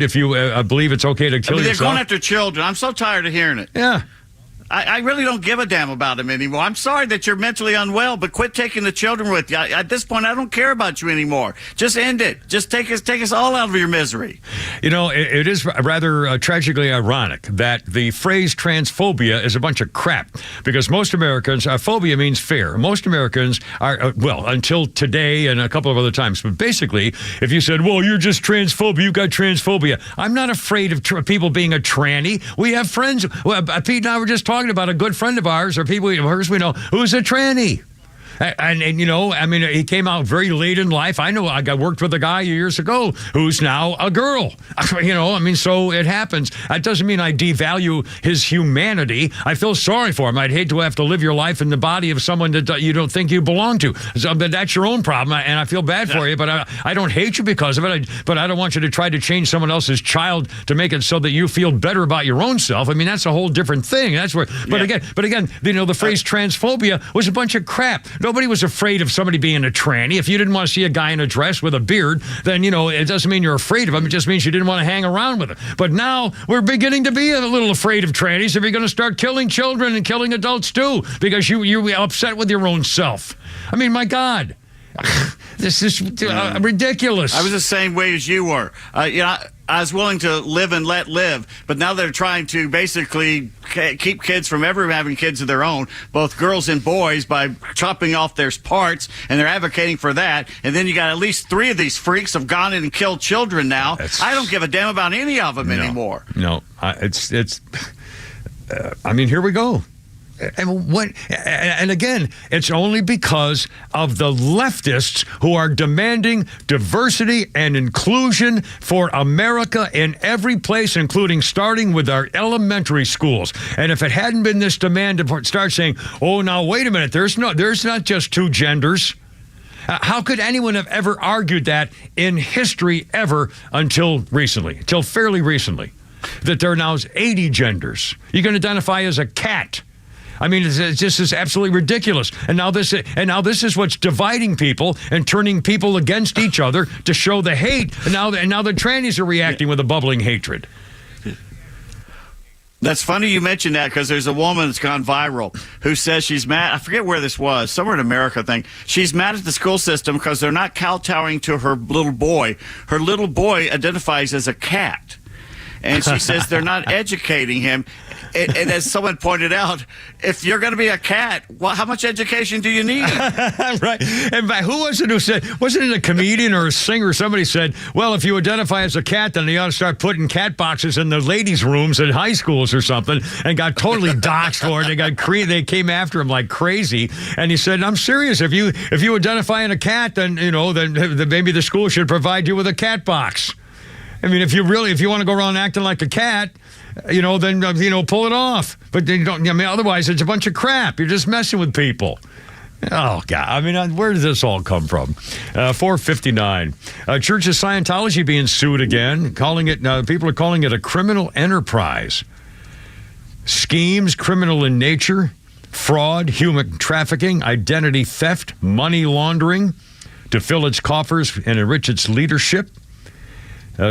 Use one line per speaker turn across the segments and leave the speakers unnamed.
if you believe it's okay to kill
they're
yourself.
going after children. I'm so tired of hearing it.
Yeah.
I really don't give a damn about him anymore. I'm sorry that you're mentally unwell, but quit taking the children with you. At this point, I don't care about you anymore. Just end it. Just take us all out of your misery.
You know, it is rather tragically ironic that the phrase transphobia is a bunch of crap, because most Americans, phobia means fear. Most Americans are, well, until today and a couple of other times, but basically, if you said, well, you're just transphobic, you got transphobia. I'm not afraid of people being a tranny. We have friends. Well, Pete and I were just talking about a good friend of ours, or people of ours we know, who's a tranny. And you know, I mean, he came out very late in life. I know I worked with a guy years ago who's now a girl. You know, I mean, so it happens. That doesn't mean I devalue his humanity. I feel sorry for him. I'd hate to have to live your life in the body of someone that you don't think you belong to. So, but that's your own problem, and I feel bad for you, but I don't hate you because of it. But I don't want you to try to change someone else's child to make it so that you feel better about your own self. I mean, that's a whole different thing. That's where. But again, you know, the phrase transphobia was a bunch of crap. Nobody was afraid of somebody being a tranny. If you didn't want to see a guy in a dress with a beard, then, you know, it doesn't mean you're afraid of him. It just means you didn't want to hang around with him. But now we're beginning to be a little afraid of trannies if you're going to start killing children and killing adults too, because you're upset with your own self. I mean, my God. This is ridiculous.
I was the same way as you were. You know, I was willing to live and let live, but now they're trying to basically keep kids from ever having kids of their own, both girls and boys, by chopping off their parts, and they're advocating for that. And then you got at least 3 of these freaks have gone in and killed children now. I don't give a damn about any of them anymore.
No, it's. I mean, here we go. And again, it's only because of the leftists who are demanding diversity and inclusion for America in every place, including starting with our elementary schools. And if it hadn't been this demand to start saying, oh, now, wait a minute, there's not just 2 genders. How could anyone have ever argued that in history ever until fairly recently, that there are now 80 genders? You can identify as a cat. I mean, this is absolutely ridiculous. And now this is what's dividing people and turning people against each other to show the hate. And now the trannies are reacting with a bubbling hatred.
That's funny you mentioned that, because there's a woman that's gone viral who says she's mad. I forget where this was, somewhere in America, I think. She's mad at the school system because they're not kowtowing to her little boy. Her little boy identifies as a cat. And she says they're not educating him. And as someone pointed out, if you're going to be a cat, well, how much education do you need?
Right. And who was it who said, wasn't it a comedian or a singer? Somebody said, well, if you identify as a cat, then you ought to start putting cat boxes in the ladies' rooms at high schools or something, and got totally doxxed for it. They came after him like crazy. And he said, I'm serious. If you identify as a cat, then, you know, then maybe the school should provide you with a cat box. I mean, if you want to go around acting like a cat, you know, then, you know, pull it off. But you don't, I mean, otherwise it's a bunch of crap. You're just messing with people. Oh, God. I mean, where does this all come from? 459. Church of Scientology being sued again, people are calling it a criminal enterprise. Schemes, criminal in nature, fraud, human trafficking, identity theft, money laundering to fill its coffers and enrich its leadership.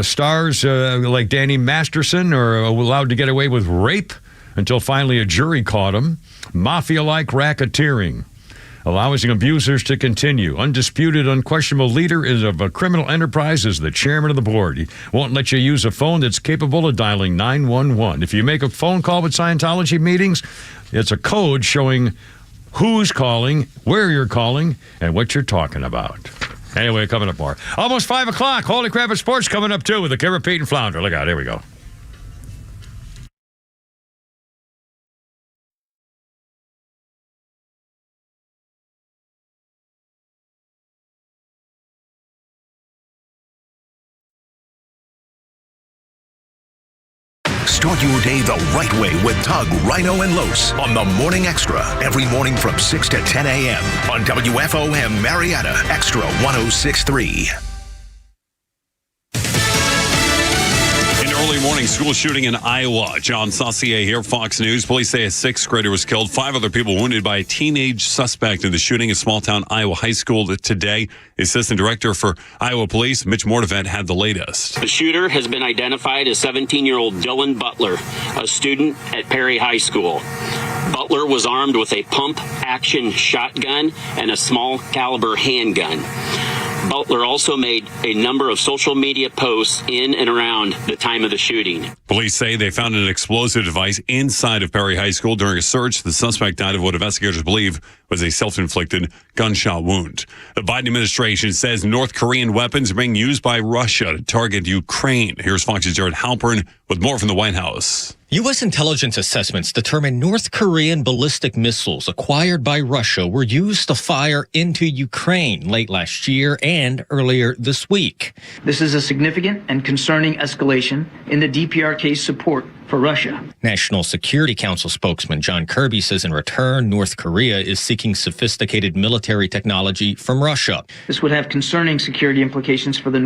Stars like Danny Masterson are allowed to get away with rape until finally a jury caught him. Mafia-like racketeering, allowing abusers to continue. Undisputed, unquestionable leader of a criminal enterprise is the chairman of the board. He won't let you use a phone that's capable of dialing 911. If you make a phone call with Scientology meetings, it's a code showing who's calling, where you're calling, and what you're talking about. Anyway, coming up more. Almost 5 o'clock. Holy crap, it's sports coming up, too, with the Kara, Pete, and Flounder. Look out. Here we go.
Start your day the right way with Tug, Rhino, and Los on the Morning Extra. Every morning from 6 to 10 a.m. on WFOM Marietta Extra 106.3.
Early morning. School shooting in Iowa. John Saucier here, Fox News. Police say a sixth grader was killed. 5 other people wounded by a teenage suspect in the shooting at small-town Iowa high school today. Assistant Director for Iowa Police, Mitch Mortivent, had the latest.
The shooter has been identified as 17-year-old Dylan Butler, a student at Perry High School. Butler was armed with a pump-action shotgun and a small-caliber handgun. Butler also made a number of social media posts in and around the time of the shooting.
Police say they found an explosive device inside of Perry High School. During a search, the suspect died of what investigators believe was a self-inflicted gunshot wound. The Biden administration says North Korean weapons are being used by Russia to target Ukraine. Here's Fox's Jared Halpern with more from the White House.
U.S. intelligence assessments determine North Korean ballistic missiles acquired by Russia were used to fire into Ukraine late last year and earlier this week.
This is a significant and concerning escalation in the DPRK's support for Russia.
National Security Council spokesman John Kirby says in return, North Korea is seeking sophisticated military technology from Russia.
This would have concerning security implications for the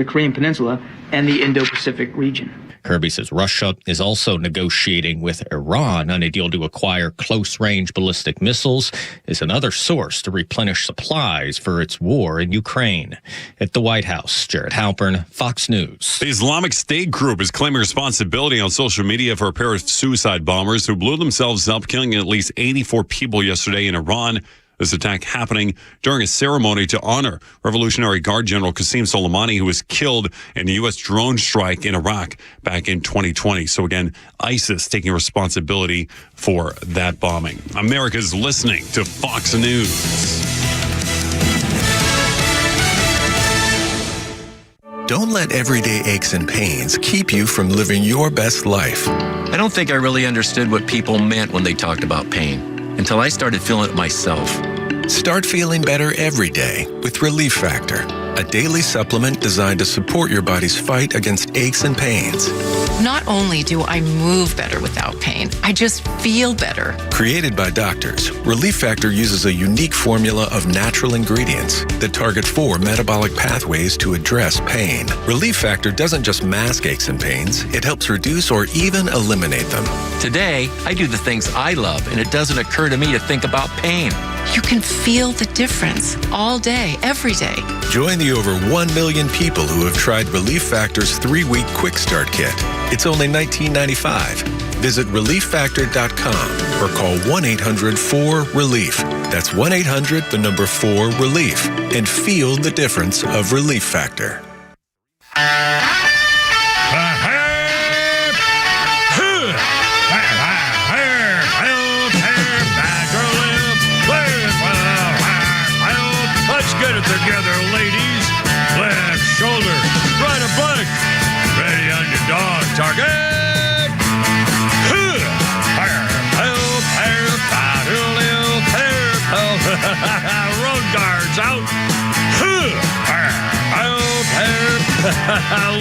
Korean Peninsula and the Indo-Pacific region.
Kirby says Russia is also negotiating with Iran on a deal to acquire close-range ballistic missiles as another source to replenish supplies for its war in Ukraine. At the White House, Jared Halpern, Fox News.
The Islamic State group is claiming responsibility on social media for a pair of suicide bombers who blew themselves up, killing at least 84 people yesterday in Iran. This attack happening during a ceremony to honor Revolutionary Guard General Qasem Soleimani, who was killed in a U.S. drone strike in Iraq back in 2020. So again, ISIS taking responsibility for that bombing. America's listening to Fox News.
Don't let everyday aches and pains keep you from living your best life.
I don't think I really understood what people meant when they talked about pain until I started feeling it myself.
Start feeling better every day with Relief Factor, a daily supplement designed to support your body's fight against aches and pains.
Not only do I move better without pain, I just feel better.
Created by doctors, Relief Factor uses a unique formula of natural ingredients that target 4 metabolic pathways to address pain. Relief Factor doesn't just mask aches and pains, it helps reduce or even eliminate them.
Today, I do the things I love, and it doesn't occur to me to think about pain.
You can feel the difference all day, every day.
Join the over 1 million people who have tried Relief Factor's 3-week Quick Start Kit. It's only $19.95. Visit ReliefFactor.com or call 1-800-4RELIEF. That's 1-800-4RELIEF. And feel the difference of Relief Factor.
Let's get it together, ladies. Left shoulder, right a blank. Ready on your dog target. Road guards out.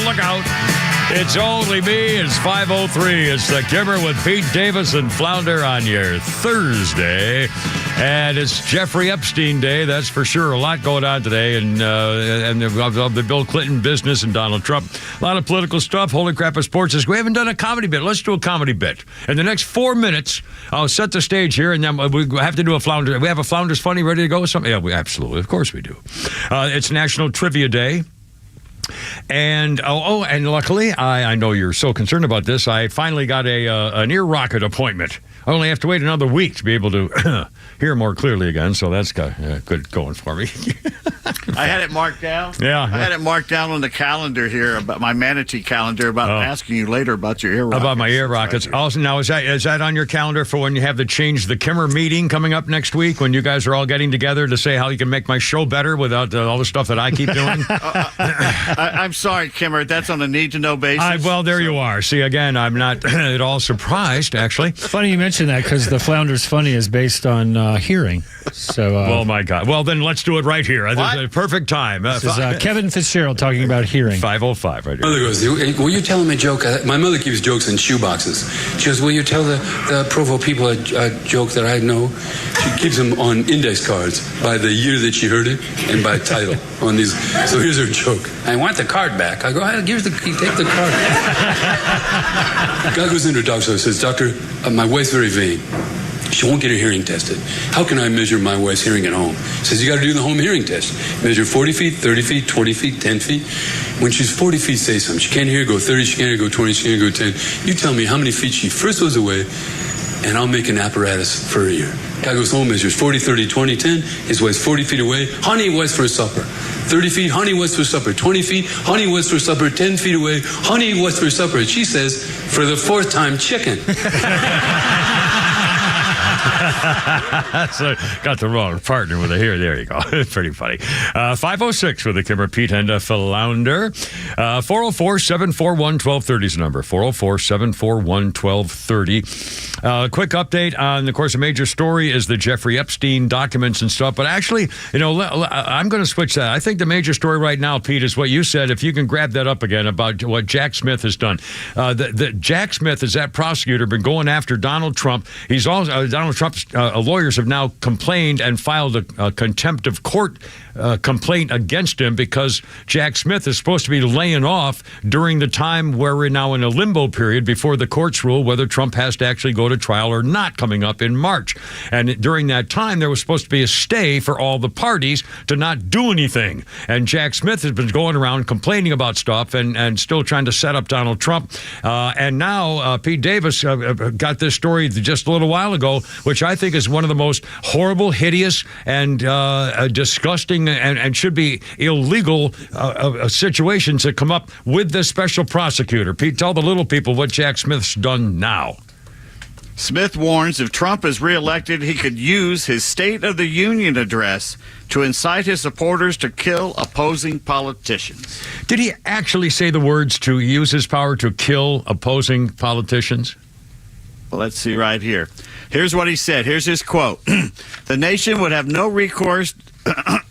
Look out. It's only me. It's 5:03. It's the Kimmer with Pete Davis and Flounder on your Thursday. And it's Jeffrey Epstein Day, that's for sure. A lot going on today, and of the Bill Clinton business and Donald Trump. A lot of political stuff. Holy crap of sports. We haven't done a comedy bit. Let's do a comedy bit. In the next 4 minutes, I'll set the stage here, and then we have to do a Flounder. We have a Flounder's Funny ready to go? Something? Yeah, absolutely. Of course we do. It's National Trivia Day. And and luckily, I know you're so concerned about this. I finally got an ear rocket appointment. I only have to wait another week to be able to hear more clearly again. So that's good going for me.
I had it marked down.
Yeah,
I had it marked down on the calendar here about my manatee calendar about asking you later about your ear rockets.
About my ear rockets. Right also, now is that on your calendar for when you have the Change the Kimmer meeting coming up next week when you guys are all getting together to say how you can make my show better without all the stuff that I keep doing?
I'm sorry, Kimmer. That's on a need-to-know basis.
Well, there you are. See, again, I'm not at all surprised, actually.
Funny you mention that because the Flounder's Funny is based on hearing. So,
oh my God! Well, then let's do it right here. This is a perfect time.
This is Kevin Fitzgerald talking about hearing.
5:05 right here.
Mother goes, will you tell him a joke? My mother keeps jokes in shoe boxes. She goes, will you tell the Provo people a joke that I know? She keeps them on index cards by the year that she heard it and by title on these. So here's her joke. I want the card back. I go, take the card. Guy goes into a doctor and says, Doctor, my wife's very vain. She won't get her hearing tested. How can I measure my wife's hearing at home? He says, you got to do the home hearing test. Measure 40 feet, 30 feet, 20 feet, 10 feet. When she's 40 feet, say something. She can't hear, go 30, she can't hear, go 20, she can't hear, go 10. You tell me how many feet she first was away, and I'll make an apparatus for her ear. Guy goes home, measures 40, 30, 20, 10. His wife's 40 feet away. Honey, what's for supper? 30 feet, honey, what's for supper? 20 feet, honey, what's for supper? 10 feet away, honey, what's for supper? She says, for the fourth time, chicken.
So, got the wrong partner with a here. There you go. Pretty funny. 5:06 with the Kimmer, Pete, and Philander. 404-741-1230 is the number. 404-741-1230. Quick update on, of course, a major story is the Jeffrey Epstein documents and stuff. But actually, I'm going to switch that. I think the major story right now, Pete, is what you said. If you can grab that up again about what Jack Smith has done. Jack Smith, is that prosecutor, been going after Donald Trump. He's also Donald Trump's lawyers have now complained and filed a contempt of court complaint against him because Jack Smith is supposed to be laying off during the time where we're now in a limbo period before the courts rule whether Trump has to actually go to trial or not coming up in March. And during that time, there was supposed to be a stay for all the parties to not do anything. And Jack Smith has been going around complaining about stuff and still trying to set up Donald Trump. And now Pete Davis got this story just a little while ago, which I think is one of the most horrible, hideous, and disgusting and should be illegal situations that come up with this special prosecutor. Pete, tell the little people what Jack Smith's done now.
Smith warns if Trump is reelected, he could use his State of the Union address to incite his supporters to kill opposing politicians.
Did he actually say the words to use his power to kill opposing politicians?
Well, let's see right here. Here's what he said. Here's his quote. The nation would have no recourse.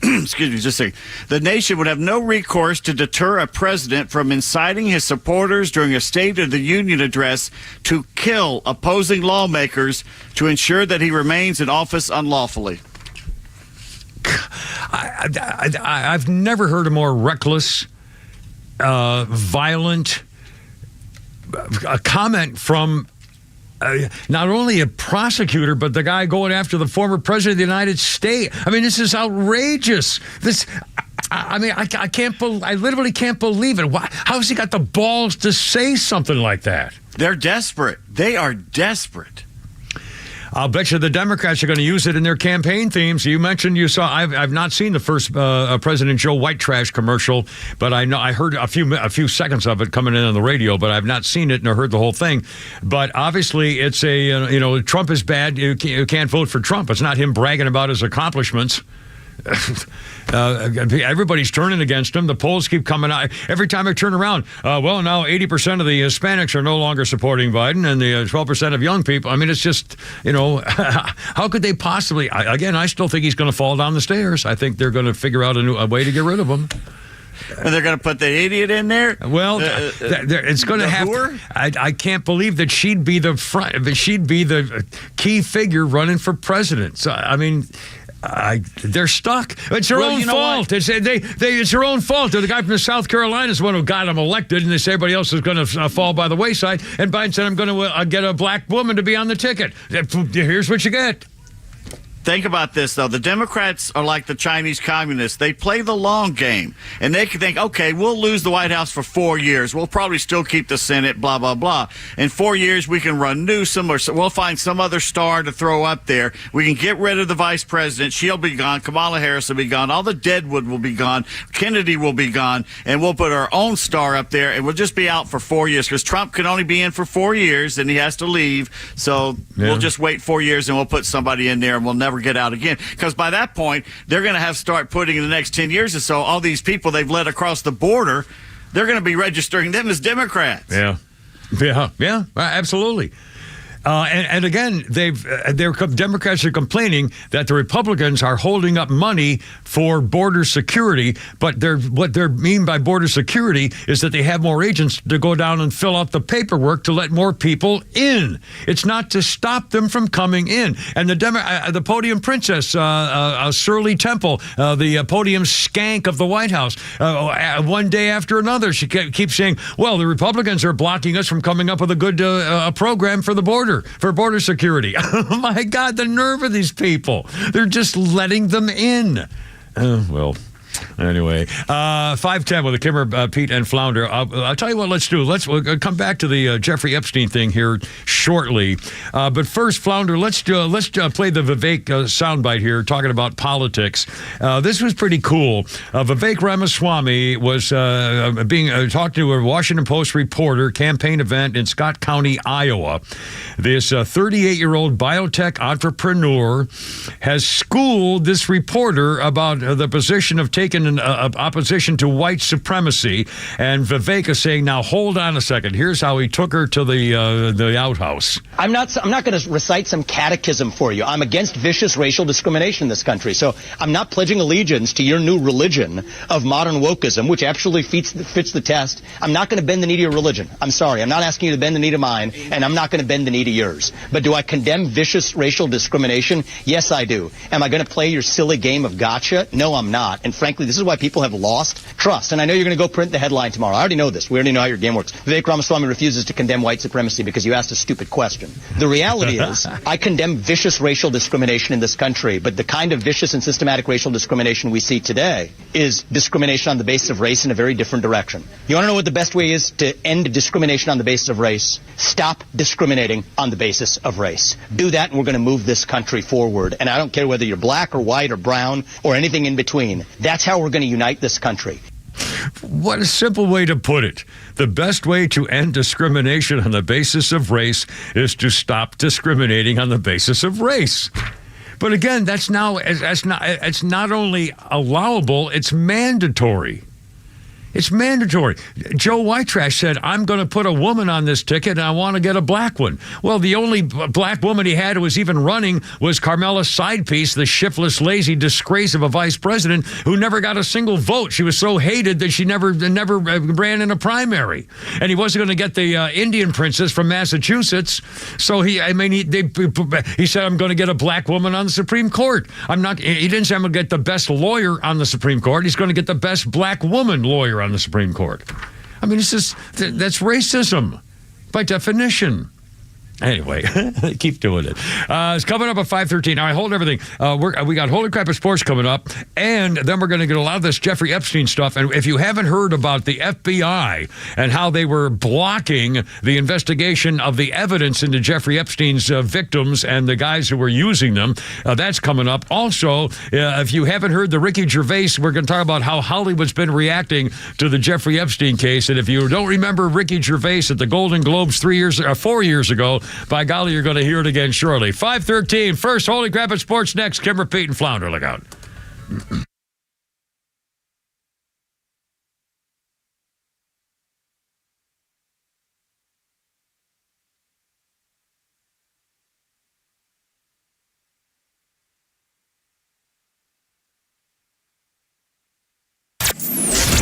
Excuse me, just a second. The nation would have no recourse to deter a president from inciting his supporters during a State of the Union address to kill opposing lawmakers to ensure that he remains in office unlawfully.
I've never heard a more reckless, violent comment from not only a prosecutor, but the guy going after the former president of the United States. I mean, this is outrageous. I literally can't believe it. Why? How has he got the balls to say something like that?
They're desperate. They are desperate.
I'll bet you the Democrats are going to use it in their campaign themes. You mentioned you saw. I've not seen the first President Joe White Trash commercial, but I heard a few seconds of it coming in on the radio, but I've not seen it nor heard the whole thing. But obviously, it's Trump is bad. You can't vote for Trump. It's not him bragging about his accomplishments. Everybody's turning against him. The polls keep coming out. Every time I turn around, now 80% of the Hispanics are no longer supporting Biden, and the 12% of young people. I mean, it's just, how could they possibly? I still think he's going to fall down the stairs. I think they're going to figure out a way to get rid of him.
And they're going to put the idiot in there?
Well, it's going to have to. I can't believe that she'd be the key figure running for president. So, I mean, they're stuck. It's their own fault. It's their own fault. The guy from South Carolina is the one who got him elected, and they say everybody else is going to fall by the wayside. And Biden said, I'm going to get a black woman to be on the ticket. Here's what you get.
Think about this, though. The Democrats are like the Chinese communists. They play the long game. And they can think, okay, we'll lose the White House for 4 years. We'll probably still keep the Senate, blah, blah, blah. In 4 years, we can run Newsom, or we'll find some other star to throw up there. We can get rid of the vice president. She'll be gone. Kamala Harris will be gone. All the deadwood will be gone. Kennedy will be gone. And we'll put our own star up there, and we'll just be out for 4 years, because Trump can only be in for 4 years, and he has to leave. So we'll just wait 4 years, and we'll put somebody in there, and we'll never get out again, because by that point they're going to have to start putting in the next 10 years or so all these people they've let across the border. They're going to be registering them as Democrats.
Yeah, absolutely. And again, Democrats are complaining that the Republicans are holding up money for border security, but what they mean by border security is that they have more agents to go down and fill out the paperwork to let more people in. It's not to stop them from coming in. And the podium princess, Shirley Temple, the podium skank of the White House, one day after another, she keeps saying, well, the Republicans are blocking us from coming up with a good program for the border, for border security. Oh, my God, the nerve of these people. They're just letting them in. Anyway, 5:10 with the Kimmer, Pete, and Flounder. I'll tell you what let's do. We'll come back to the Jeffrey Epstein thing here shortly. But first, Flounder, let's play the Vivek soundbite here talking about politics. This was pretty cool. Vivek Ramaswamy was being talked to a Washington Post reporter campaign event in Scott County, Iowa. This 38-year-old biotech entrepreneur has schooled this reporter about the position of taking an opposition to white supremacy, and Vivek is saying, now hold on a second. Here's how he took her to the outhouse.
I'm not going to recite some catechism for you. I'm against vicious racial discrimination in this country, so I'm not pledging allegiance to your new religion of modern wokeism, which actually fits the test. I'm not going to bend the knee to your religion. I'm sorry. I'm not asking you to bend the knee to mine, and I'm not going to bend the knee to yours. But do I condemn vicious racial discrimination? Yes, I do. Am I going to play your silly game of gotcha? No, I'm not. And frankly, this is why people have lost trust. And I know you're going to go print the headline tomorrow. I already know this. We already know how your game works. Vivek Ramaswamy refuses to condemn white supremacy because you asked a stupid question. The reality is, I condemn vicious racial discrimination in this country, but the kind of vicious and systematic racial discrimination we see today is discrimination on the basis of race in a very different direction. You want to know what the best way is to end discrimination on the basis of race? Stop discriminating on the basis of race. Do that, and we're going to move this country forward. And I don't care whether you're black or white or brown or anything in between. That's how we're going to unite this country.
What a simple way to put it. The best way to end discrimination on the basis of race is to stop discriminating on the basis of race. But again, it's not only allowable, it's mandatory. It's mandatory. Joe Whitetrash said, I'm going to put a woman on this ticket and I want to get a black one. Well, the only black woman he had who was even running was Carmela Sidepiece, the shiftless, lazy disgrace of a vice president who never got a single vote. She was so hated that she never ran in a primary. And he wasn't going to get the Indian princess from Massachusetts. So he said, I'm going to get a black woman on the Supreme Court. He didn't say I'm going to get the best lawyer on the Supreme Court. He's going to get the best black woman lawyer on the Supreme Court. I mean, that's racism by definition. Anyway, keep doing it. It's coming up at 5:13. Now, I hold everything. We got Holy Crap of Sports coming up, and then we're going to get a lot of this Jeffrey Epstein stuff. And if you haven't heard about the FBI and how they were blocking the investigation of the evidence into Jeffrey Epstein's victims and the guys who were using them, that's coming up. Also, if you haven't heard the Ricky Gervais, we're going to talk about how Hollywood's been reacting to the Jeffrey Epstein case. And if you don't remember Ricky Gervais at the Golden Globes 4 years ago, by golly, you're going to hear it again shortly. 5:13. First, Holy Crap at Sports next. Kimmer, Pete, and Flounder. Look out.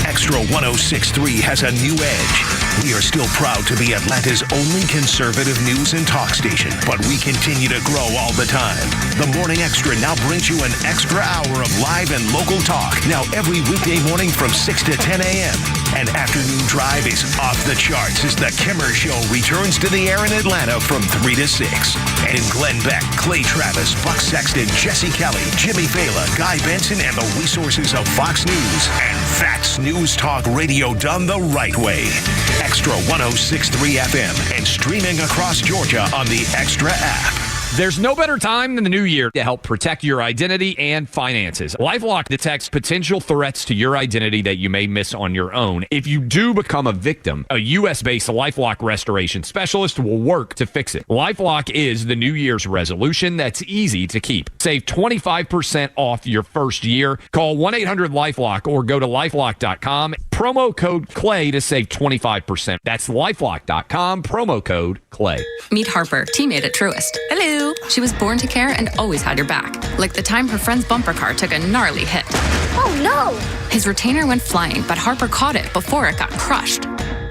Extra 106.3 has a new edge. We are still proud to be Atlanta's only conservative news and talk station, but we continue to grow all the time. The Morning Extra now brings you an extra hour of live and local talk, now every weekday morning from 6 to 10 a.m. An afternoon drive is off the charts as the Kimmer Show returns to the air in Atlanta from 3 to 6. And Glenn Beck, Clay Travis, Buck Sexton, Jesse Kelly, Jimmy Fela, Guy Benson, and the resources of Fox News. And that's News Talk Radio done the right way. Extra 106.3 FM and streaming across Georgia on the Extra app.
There's no better time than the new year to help protect your identity and finances. LifeLock detects potential threats to your identity that you may miss on your own. If you do become a victim, a U.S.-based LifeLock restoration specialist will work to fix it. LifeLock is the New Year's resolution that's easy to keep. Save 25% off your first year. Call 1-800-LifeLock or go to LifeLock.com. promo code CLAY to save 25%. That's LifeLock.com, promo code CLAY.
Meet Harper, teammate at Truist. Hello. She was born to care and always had your back. Like the time her friend's bumper car took a gnarly hit.
Oh no!
His retainer went flying, but Harper caught it before it got crushed.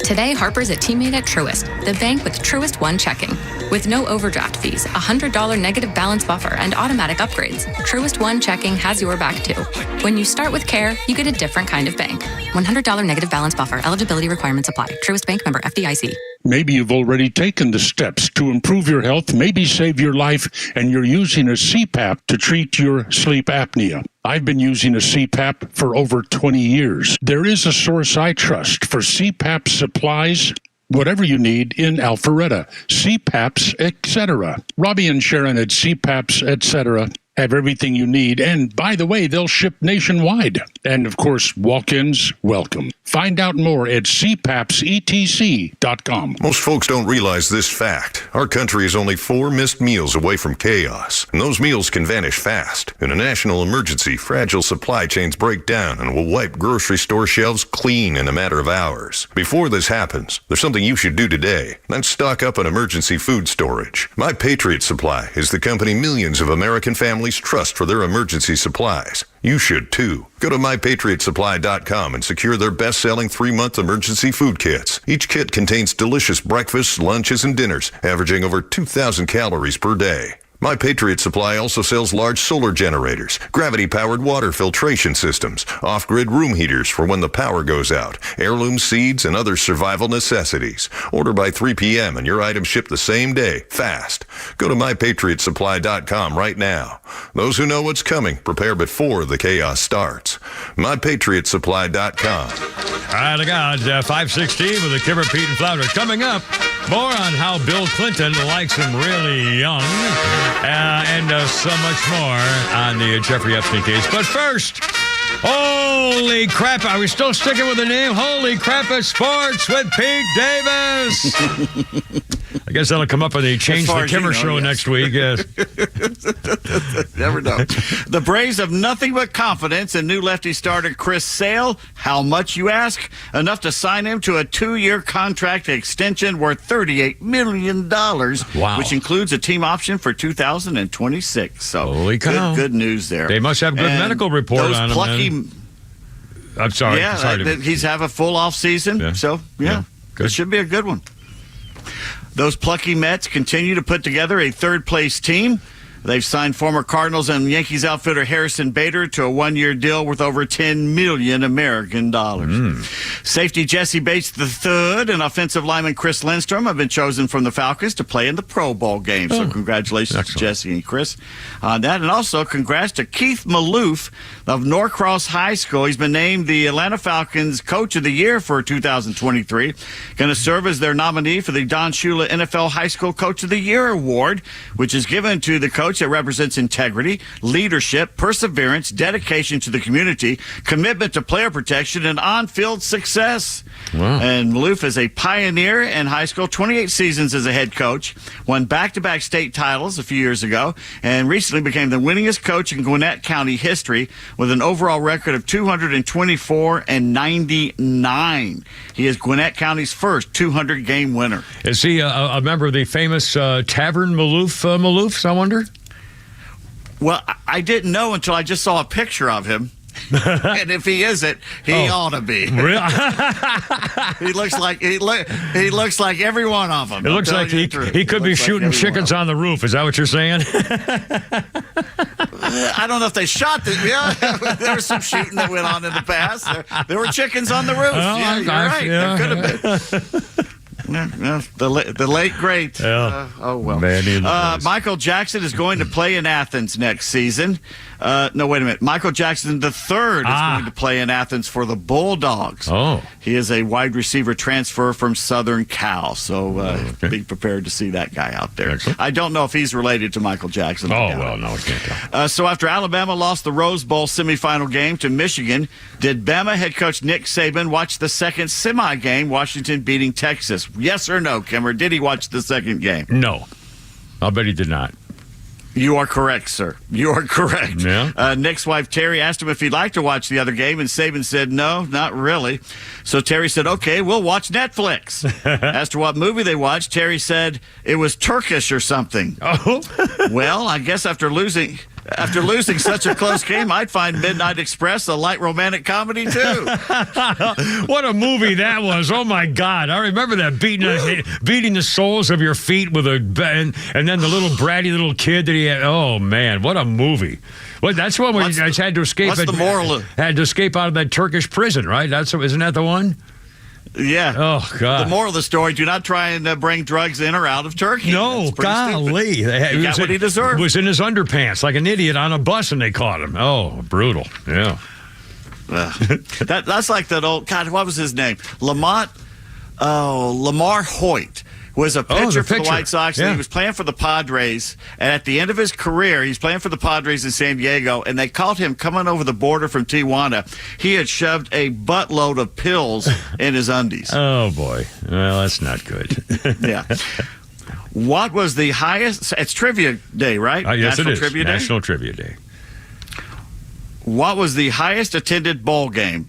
Today, Harper's a teammate at Truist, the bank with Truist One checking. With no overdraft fees, $100 negative balance buffer, and automatic upgrades, Truist One checking has your back too. When you start with care, you get a different kind of bank. $100 negative balance buffer. Eligibility requirements apply. Truist Bank, member FDIC.
Maybe you've already taken the steps to improve your health, maybe save your life, and you're using a CPAP to treat your sleep apnea. I've been using a CPAP for over 20 years. There is a source I trust for CPAP supplies, whatever you need in Alpharetta, CPAPs, etc. Robbie and Sharon at CPAPs, etc. have everything you need. And by the way, they'll ship nationwide. And of course, walk-ins welcome. Find out more at cpapsetc.com.
Most folks don't realize this fact. Our country is only 4 missed meals away from chaos, and those meals can vanish fast. In a national emergency, fragile supply chains break down and will wipe grocery store shelves clean in a matter of hours. Before this happens, there's something you should do today. That's stock up on emergency food storage. My Patriot Supply is the company millions of American families trust for their emergency supplies. You should too. Go to mypatriotsupply.com and secure their best-selling 3-month emergency food kits. Each kit contains delicious breakfasts, lunches, and dinners, averaging over 2,000 calories per day. My Patriot Supply also sells large solar generators, gravity-powered water filtration systems, off-grid room heaters for when the power goes out, heirloom seeds, and other survival necessities. Order by 3 p.m. and your items ship the same day, fast. Go to mypatriotsupply.com right now. Those who know what's coming, prepare before the chaos starts. mypatriotsupply.com.
All right, I got 5:16 with the Kimmer, Pete, and Flounder. Coming up, more on how Bill Clinton likes him really young, and so much more on the Jeffrey Epstein case. But first, holy crap, are we still sticking with the name? Holy crap at sports with Pete Davis. I guess that'll come up when they change the Kimmer show next week. Yes.
Never know. The Braves have nothing but confidence in new lefty starter Chris Sale. How much, you ask? Enough to sign him to a 2-year contract extension worth $38 million,
wow,
which includes a team option for 2026. So,
holy cow.
Good news there.
They must have good medical report on him.
Plucky,
I'm sorry.
He's have a full off season. Yeah. So, it should be a good one. Those plucky Mets continue to put together a third-place team. They've signed former Cardinals and Yankees outfitter Harrison Bader to a 1-year deal worth over $10 million American dollars. Safety Jesse Bates III and offensive lineman Chris Lindstrom have been chosen from the Falcons to play in the Pro Bowl game. So congratulations to Jesse and Chris on that. And also congrats to Keith Maloof of Norcross High School. He's been named the Atlanta Falcons Coach of the Year for 2023. Going to serve as their nominee for the Don Shula NFL High School Coach of the Year Award, which is given to the coach that represents integrity, leadership, perseverance, dedication to the community, commitment to player protection, and on-field success. Wow. And Maloof is a pioneer in high school, 28 seasons as a head coach, won back-to-back state titles a few years ago, and recently became the winningest coach in Gwinnett County history with an overall record of 224-99. He is Gwinnett County's first 200-game winner.
Is he a member of the famous Tavern Maloofs, I wonder?
Well, I didn't know until I just saw a picture of him. And if he isn't, he ought to be.
Really?
He looks like every one of them.
It looks like he could be shooting chickens on the roof. Is that what you're saying?
I don't know if they shot the. Yeah, there was some shooting that went on in the past. There were chickens on the roof.
Oh,
you're right.
Yeah.
There could have been. The late great.
Yeah.
Oh well.
Man,
Michael Jackson is going to play in Athens next season. No, wait a minute. Michael Jackson III is going to play in Athens for the Bulldogs.
Oh.
He is a wide receiver transfer from Southern Cal, so be prepared to see that guy out there.
Excellent.
I don't know if he's related to Michael Jackson.
Oh, well, no, I can't tell.
So after Alabama lost the Rose Bowl semifinal game to Michigan, did Bama head coach Nick Saban watch the second semi game, Washington beating Texas? Yes or no, Kimmer? Did he watch the second game?
No. I'll bet he did not.
You are correct, sir. You are correct.
Yeah.
Nick's wife, Terry, asked him if he'd like to watch the other game, and Saban said, no, not really. So Terry said, okay, we'll watch Netflix. As to what movie they watched, Terry said it was Turkish or something.
Oh.
Well, I guess after losing such a close game, I'd find Midnight Express a light romantic comedy, too.
What a movie that was. Oh, my God. I remember that beating the soles of your feet with and then the little bratty little kid that he had. Oh, man. What a movie. Well, that's one where you guys had to escape.
What's the moral?
Had to escape out of that Turkish prison, right? Isn't that the one?
Yeah.
Oh, God.
The moral of the story, do not try and bring drugs in or out of Turkey.
No, golly.
He got what he deserved.
Was in his underpants like an idiot on a bus, and they caught him. Oh, brutal. Yeah.
That's like that old, God, what was his name? Lamar Hoyt was a pitcher for the White Sox, and he was playing for the Padres. And at the end of his career, he's playing for the Padres in San Diego, and they caught him coming over the border from Tijuana. He had shoved a buttload of pills in his undies.
Oh, boy. Well, that's not good.
Yeah. What was the highest? It's Trivia Day, right?
Yes,
National
it is.
Trivia Day?
National Trivia Day.
What was the highest attended ball game?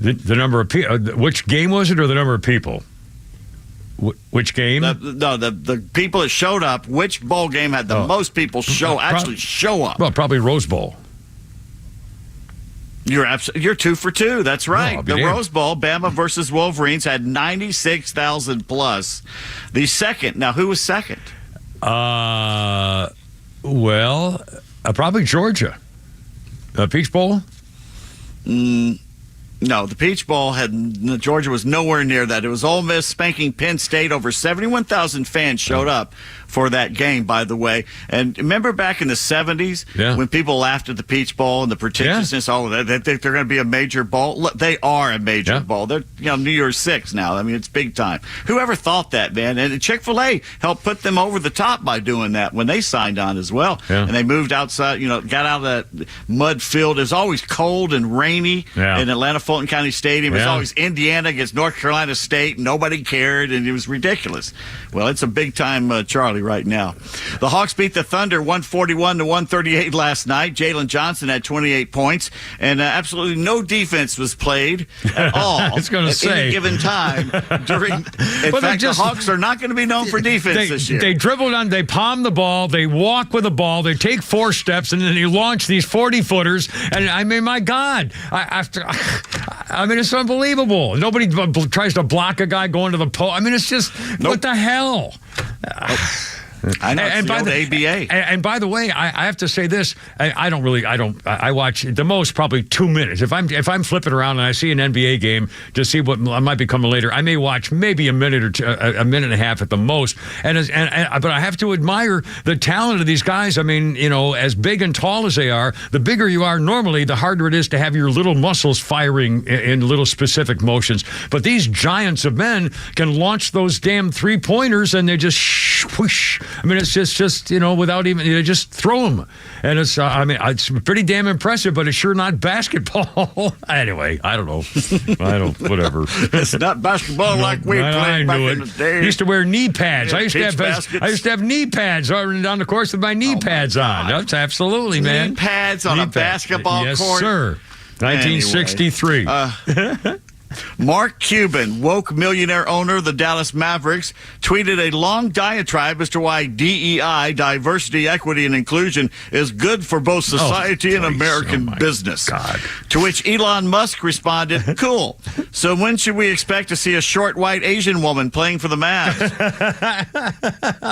The number of people. Which game was it, or the number of people? Which game?
The people that showed up. Which bowl game had the most people show up?
Well, probably Rose Bowl.
You're 2 for 2. That's right. The Rose Bowl, Bama versus Wolverines, had 96,000 plus. The second. Now, who was second?
Probably Georgia. Peach Bowl.
No, the Peach Bowl Georgia was nowhere near that. It was Ole Miss spanking Penn State. Over 71,000 fans showed up for that game, by the way. And remember back in the 70s when people laughed at the Peach Bowl and the pretentiousness? Oh, they think they're going to be a major bowl. Look, they are a major bowl. They're New Year's 6 now. I mean, it's big time. Whoever thought that, man? And Chick-fil-A helped put them over the top by doing that when they signed on as well. Yeah. And they moved outside, got out of that mud field. It was always cold and rainy in Atlanta Fulton County Stadium. It was always Indiana against North Carolina State. Nobody cared, and it was ridiculous. Well, it's a big-time Charlie right now. The Hawks beat the Thunder 141-138 last night. Jalen Johnson had 28 points, and absolutely no defense was played at all any given time. The Hawks are not going to be known for defense this year.
They dribble on, they palm the ball, they walk with the ball, they take 4 steps, and then they launch these 40-footers. And, I mean, my God, it's unbelievable. Nobody tries to block a guy going to the post. I mean, it's just, what the hell?
I know, it's the old ABA.
And by the way, I have to say this. I watch the most probably 2 minutes. If I'm flipping around and I see an NBA game to see what might be coming later, I may watch maybe a minute or two, a minute and a half at the most. But I have to admire the talent of these guys. I mean, as big and tall as they are, the bigger you are normally, the harder it is to have your little muscles firing in little specific motions. But these giants of men can launch those damn 3-pointers, and they just whoosh. I mean, it's just without even, they just throw them. And it's, it's pretty damn impressive, but it's sure not basketball. Anyway, I don't know. Whatever.
It's not basketball like we played back in the day.
I used to wear knee pads. I used to have knee pads on the course with my knee pads on. That's absolutely, man.
Knee pads on a basketball court?
Yes, sir. 1963.
Anyway. Mark Cuban, woke millionaire owner of the Dallas Mavericks, tweeted a long diatribe as to why DEI, diversity, equity, and inclusion, is good for both society and American business.
God.
To which Elon Musk responded, cool. So when should we expect to see a short, white Asian woman playing for the Mavs?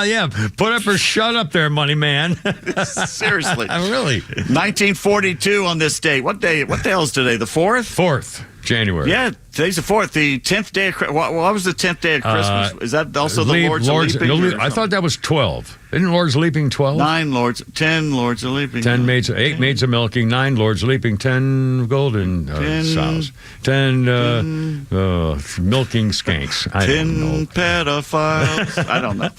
Yeah, put up or shut up there, money man.
Seriously.
Really?
1942 on this date. What the hell is today, the 4th?
4th. January.
Yeah, today's the 4th. The 10th day of what was the 10th day of Christmas? Is that also the Lord's Leaping?
I thought that was 12. Isn't Lord's Leaping 12?
10 Lords of Leaping.
10 maids, 8 maids of milking, 9 Lords Leaping, 10 golden sows, 10 milking skanks.
10 pedophiles. I don't know.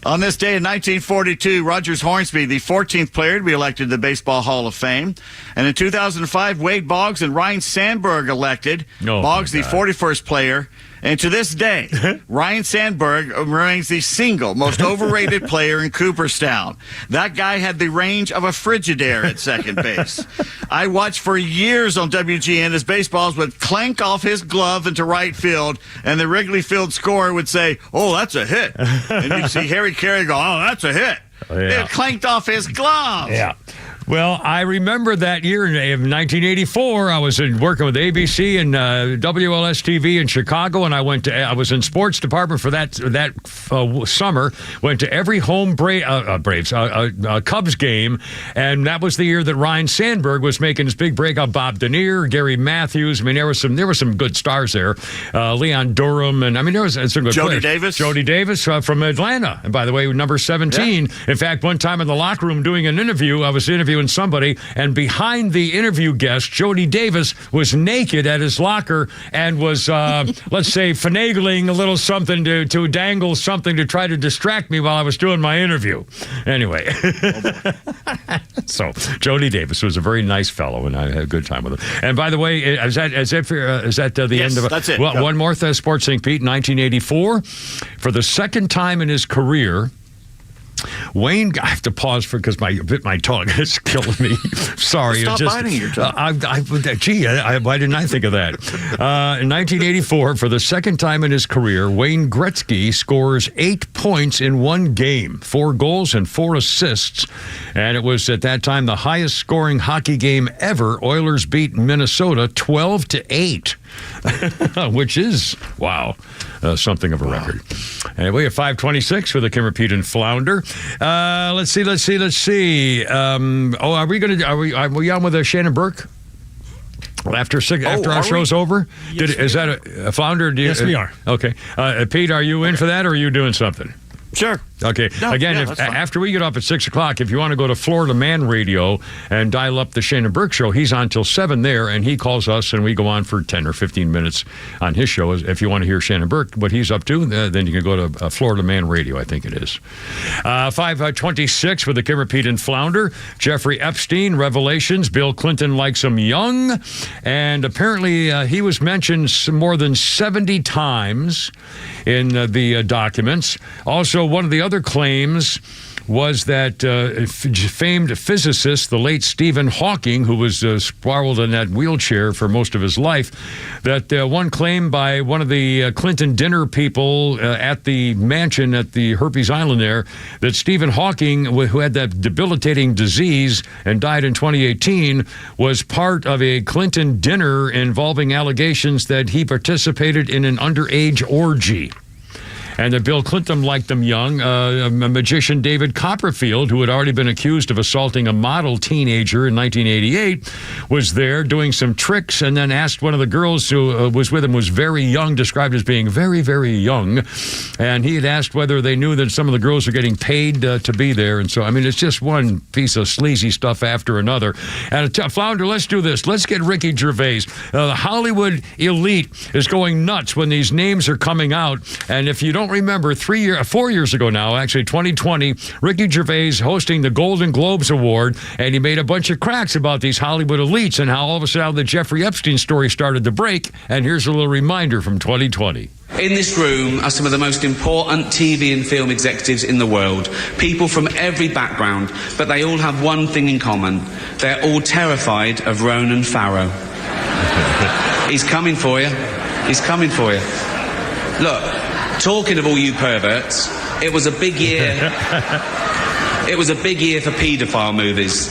On this day in 1942, Rogers Hornsby, the 14th player to be elected to the Baseball Hall of Fame. And in 2005, Wade Boggs and Ryan Sandberg elected. Boggs, the 41st player, And to this day, Ryan Sandberg remains the single most overrated player in Cooperstown. That guy had the range of a Frigidaire at second base. I watched for years on WGN as baseballs would clank off his glove into right field, and the Wrigley Field scorer would say, "Oh, that's a hit." And you'd see Harry Carey go, "Oh, that's a hit."
Yeah.
It clanked off his glove.
Yeah. Well, I remember that year in 1984. I was working with ABC and WLS TV in Chicago, and I was in sports department for that summer. Went to every home Cubs game, and that was the year that Ryan Sandberg was making his big breakout. Bob Denier, Gary Matthews. I mean, there were some good stars there. Leon Durham, and I mean there was some good
Jody
players.
Davis.
Jody Davis from Atlanta, and by the way, number 17. Yeah. In fact, one time in the locker room doing an interview, I was interviewing somebody, and behind the interview guest, Jody Davis was naked at his locker and was, let's say, finagling a little something to dangle something to try to distract me while I was doing my interview. Anyway, so Jody Davis was a very nice fellow, and I had a good time with him. And by the way, is that the
yes,
end of it?
That's it.
Well, one more Sports St. Pete, 1984, for the second time in his career. Wayne, I have to pause because my tongue is killing me. Sorry.
Stop biting your tongue.
Why didn't I think of that? In 1984, for the second time in his career, Wayne Gretzky scores 8 points in one game, 4 goals and 4 assists. And it was at that time the highest scoring hockey game ever. Oilers beat Minnesota 12-8. Which is, wow, something of a record. Anyway, at 5:26 for the Kim, Repeat, and Flounder. Let's see. Are we on with Shannon Burke? After our show's over?
Yes,
is that a Flounder?
Yes, we are.
Okay. Pete, are you in for that, or are you doing something?
Sure.
Okay.
No,
Again, after we get off at 6 o'clock, if you want to go to Florida Man Radio and dial up the Shannon Burke Show, he's on till 7 there, and he calls us, and we go on for 10 or 15 minutes on his show. If you want to hear Shannon Burke, what he's up to, then you can go to Florida Man Radio, I think it is. 5:26 with the Kim, Repeat, and Flounder. Jeffrey Epstein, revelations. Bill Clinton likes him young. And apparently he was mentioned more than 70 times in the documents. Also, one of the other claims was that famed physicist, the late Stephen Hawking, who was sprawled in that wheelchair for most of his life, that one claim by one of the Clinton dinner people at the mansion at the Herpes Island there, that Stephen Hawking, who had that debilitating disease and died in 2018, was part of a Clinton dinner involving allegations that he participated in an underage orgy. And that Bill Clinton liked them young. Magician David Copperfield, who had already been accused of assaulting a model teenager in 1988, was there doing some tricks, and then asked one of the girls who was with him, was very young, described as being very, very young. And he had asked whether they knew that some of the girls were getting paid to be there. And so, I mean, it's just one piece of sleazy stuff after another. And Flounder, let's do this. Let's get Ricky Gervais. The Hollywood elite is going nuts when these names are coming out. And if you don't remember, 4 years ago now, actually 2020, Ricky Gervais hosting the Golden Globes Award, and he made a bunch of cracks about these Hollywood elites and how all of a sudden the Jeffrey Epstein story started to break. And here's a little reminder from 2020.
In this room are some of the most important TV and film executives in the world. People from every background, but they all have one thing in common. They're all terrified of Ronan Farrow. He's coming for you. He's coming for you. Look, talking of all you perverts, it was a big year. It was a big year for paedophile movies.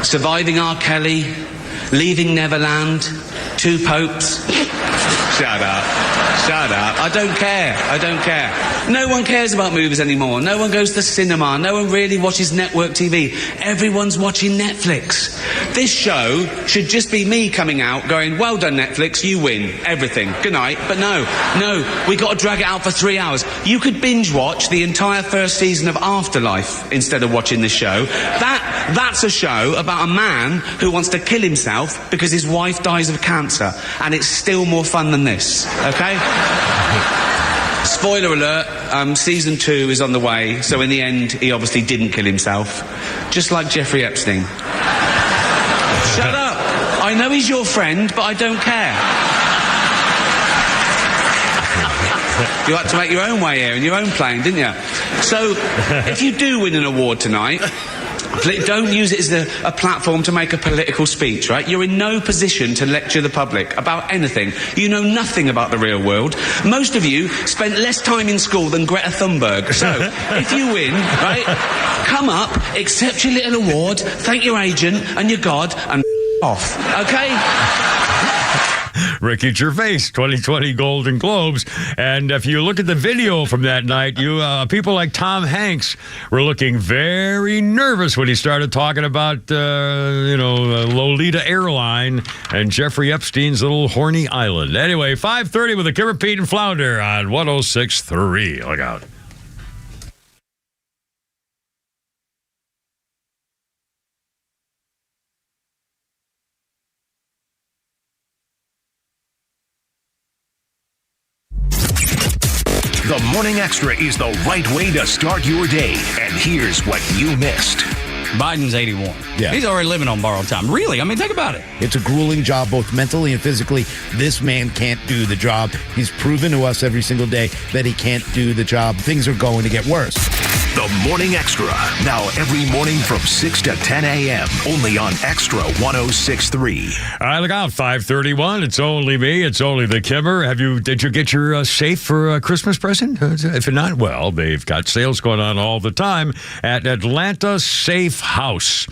Surviving R. Kelly, Leaving Neverland, Two Popes. Shut up. Shut up. I don't care. I don't care. No one cares about movies anymore. No one goes to the cinema. No one really watches network TV. Everyone's watching Netflix. This show should just be me coming out going, well done, Netflix, you win everything. Good night. But no, we got to drag it out for 3 hours. You could binge watch the entire first season of Afterlife instead of watching this show. That's a show about a man who wants to kill himself because his wife dies of cancer. And it's still more fun than this. Okay? Spoiler alert, season 2 is on the way, so in the end, he obviously didn't kill himself. Just like Jeffrey Epstein. Shut up! I know he's your friend, but I don't care. You had to make your own way here in your own plane, didn't you? So, if you do win an award tonight, don't use it as a platform to make a political speech, right? You're in no position to lecture the public about anything. You know nothing about the real world. Most of you spent less time in school than Greta Thunberg. So, if you win, right, come up, accept your little award, thank your agent and your God, and off, okay?
Ricky Gervais, 2020 Golden Globes. And if you look at the video from that night, people like Tom Hanks were looking very nervous when he started talking about, Lolita Airline and Jeffrey Epstein's little horny island. Anyway, 5:30 with the Kimmer, Pete, and Flounder on 106.3. Look out.
The Morning Extra is the right way to start your day. And here's what you missed.
Biden's 81.
Yeah.
He's already living on borrowed time. Really? I mean, think about it.
It's a grueling job, both mentally and physically. This man can't do the job. He's proven to us every single day that he can't do the job. Things are going to get worse.
The Morning Extra, now every morning from 6 to 10 a.m., only on Extra 106.3.
All right, look out, 5:31. It's only me. It's only the Kimmer. Did you get your safe for a Christmas present? If not, well, they've got sales going on all the time at Atlanta Safe House.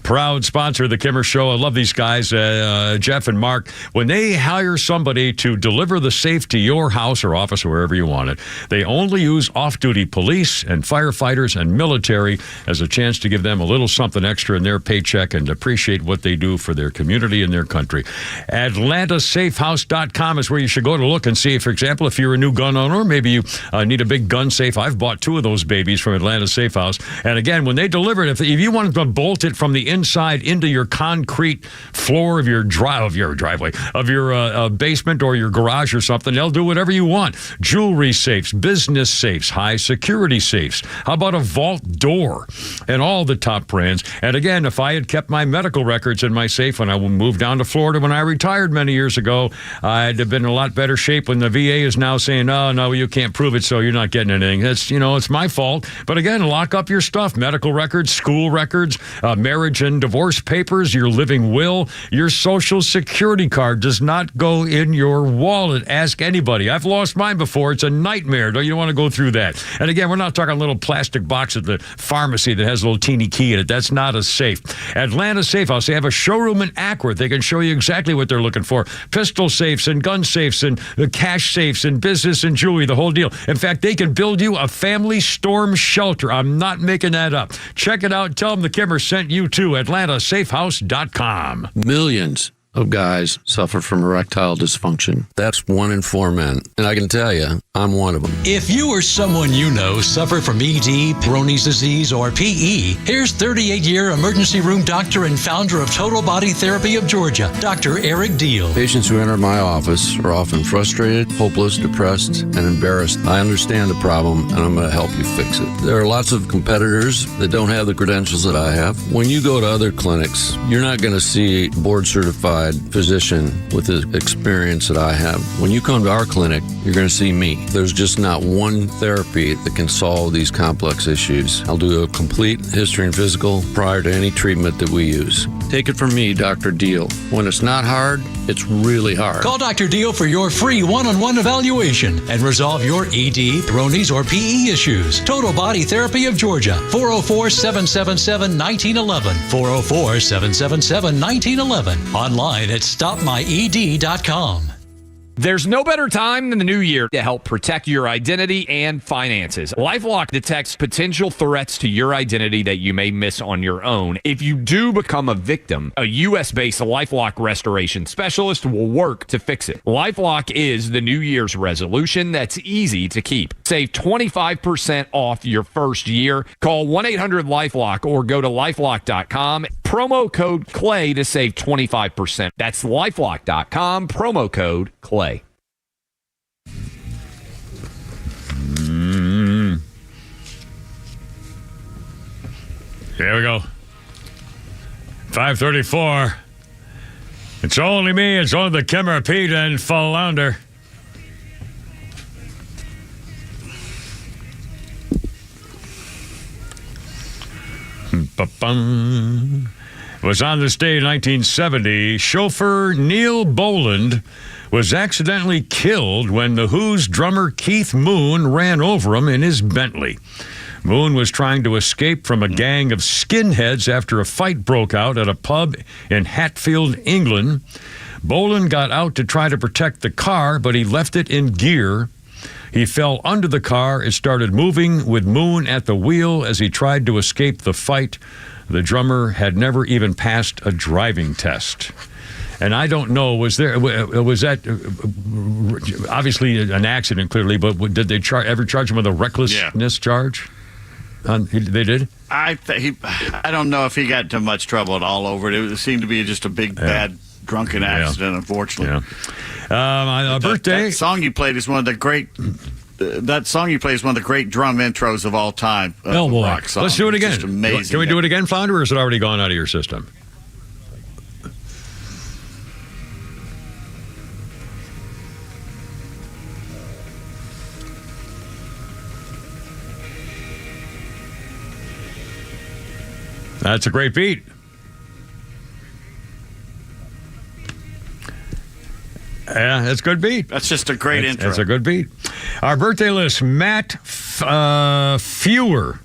Proud sponsor of the Kimmer Show. I love these guys, Jeff and Mark. When they hire somebody to deliver the safe to your house or office or wherever you want it, they only use off-duty police and firefighters and military as a chance to give them a little something extra in their paycheck and appreciate what they do for their community and their country. AtlantaSafeHouse.com is where you should go to look and see, for example, if you're a new gun owner, maybe you need a big gun safe. I've bought 2 of those babies from Atlanta Safe House. And again, when they deliver it, if you want to bolt it from the inside into your concrete floor of your driveway, of your basement or your garage or something, they'll do whatever you want. Jewelry safes, business safes, high security safes. How about a vault door and all the top brands? And again, if I had kept my medical records in my safe when I moved down to Florida when I retired many years ago, I'd have been in a lot better shape when the VA is now saying, oh, no, you can't prove it, so you're not getting anything. That's, it's my fault. But again, lock up your stuff, medical records, school records, marriage and divorce papers, your living will, your social security card does not go in your wallet. Ask anybody. I've lost mine before. It's a nightmare. You don't want to go through that. And again, we're not talking a little plastic box at the pharmacy that has a little teeny key in it. That's not a safe. Atlanta Safe House, they have a showroom in Acworth. They can show you exactly what they're looking for. Pistol safes and gun safes and the cash safes and business and jewelry, the whole deal. In fact, they can build you a family storm shelter. I'm not making that up. Check it out. Tell them the Kimmer sent you to AtlantaSafeHouse.com.
Millions of guys suffer from erectile dysfunction. That's 1 in 4 men. And I can tell you, I'm one of them.
If you or someone you know suffer from ED, Peyronie's disease, or PE, here's 38-year emergency room doctor and founder of Total Body Therapy of Georgia, Dr. Eric Deal.
Patients who enter my office are often frustrated, hopeless, depressed, and embarrassed. I understand the problem, and I'm going to help you fix it. There are lots of competitors that don't have the credentials that I have. When you go to other clinics, you're not going to see board-certified physician with the experience that I have. When you come to our clinic, you're going to see me. There's just not one therapy that can solve these complex issues. I'll do a complete history and physical prior to any treatment that we use. Take it from me, Dr. Deal. When it's not hard, it's really hard.
Call Dr. Deal for your free one-on-one evaluation and resolve your ED, Peyronie's, or PE issues. Total Body Therapy of Georgia, 404-777-1911, 404-777-1911. Online at stopmyed.com.
There's no better time than the new year to help protect your identity and finances. LifeLock detects potential threats to your identity that you may miss on your own. If you do become a victim, a U.S.-based LifeLock restoration specialist will work to fix it. LifeLock is the New Year's resolution that's easy to keep. Save 25% off your first year. Call 1-800-LifeLock or go to lifelock.com. Promo code CLAY to save 25%. That's lifelock.com, promo code CLAY.
Here we go. 5:34. It's only me. It's only the Kimmer, Pete, and Flounder. Ba-bum. It was on this day in 1970, chauffeur Neil Boland was accidentally killed when The Who's drummer Keith Moon ran over him in his Bentley. Moon was trying to escape from a gang of skinheads after a fight broke out at a pub in Hatfield, England. Boland got out to try to protect the car, but he left it in gear. He fell under the car. It started moving with Moon at the wheel as he tried to escape the fight. The drummer had never even passed a driving test. And I don't know, was that obviously an accident, clearly, but did they ever charge him with a recklessness charge? They did?
I don't know if he got into much trouble at all over it. It seemed to be just a big, bad, drunken accident, unfortunately.
Yeah. Birthday.
That song you played is one of the great... that song you play is one of the great drum intros of all time.
Oh, boy.
Rock song.
Let's do it again.
It's just amazing.
Can we do it again, Flounder, or is it already gone out of your system? That's a great beat. Yeah, that's a good beat.
That's just a great intro.
That's a good beat. Our birthday list, Matt Frewer.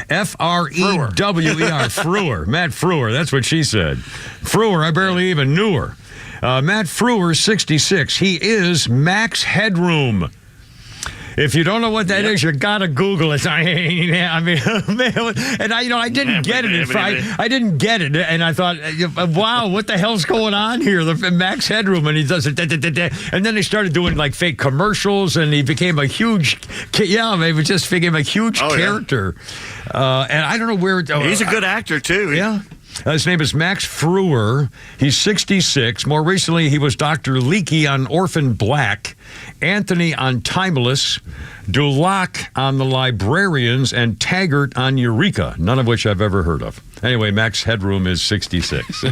F-R-E-W-E-R. Frewer. Matt Frewer. That's what she said. Frewer, I barely even knew her. Matt Frewer, 66. He is Max Headroom. If you don't know what that is, you gotta Google it. I mean, and I didn't get it. I didn't get it, and I thought, wow, what the hell's going on here? The Max Headroom, and he does it, and then they started doing like fake commercials, and he became a huge, it just became a huge character. And I don't know where.
He's a good actor too.
Yeah. His name is Max Frewer. He's 66. More recently, he was Dr. Leakey on Orphan Black, Anthony on Timeless, Dulac on The Librarians, and Taggart on Eureka, none of which I've ever heard of. Anyway, Max Headroom is 66.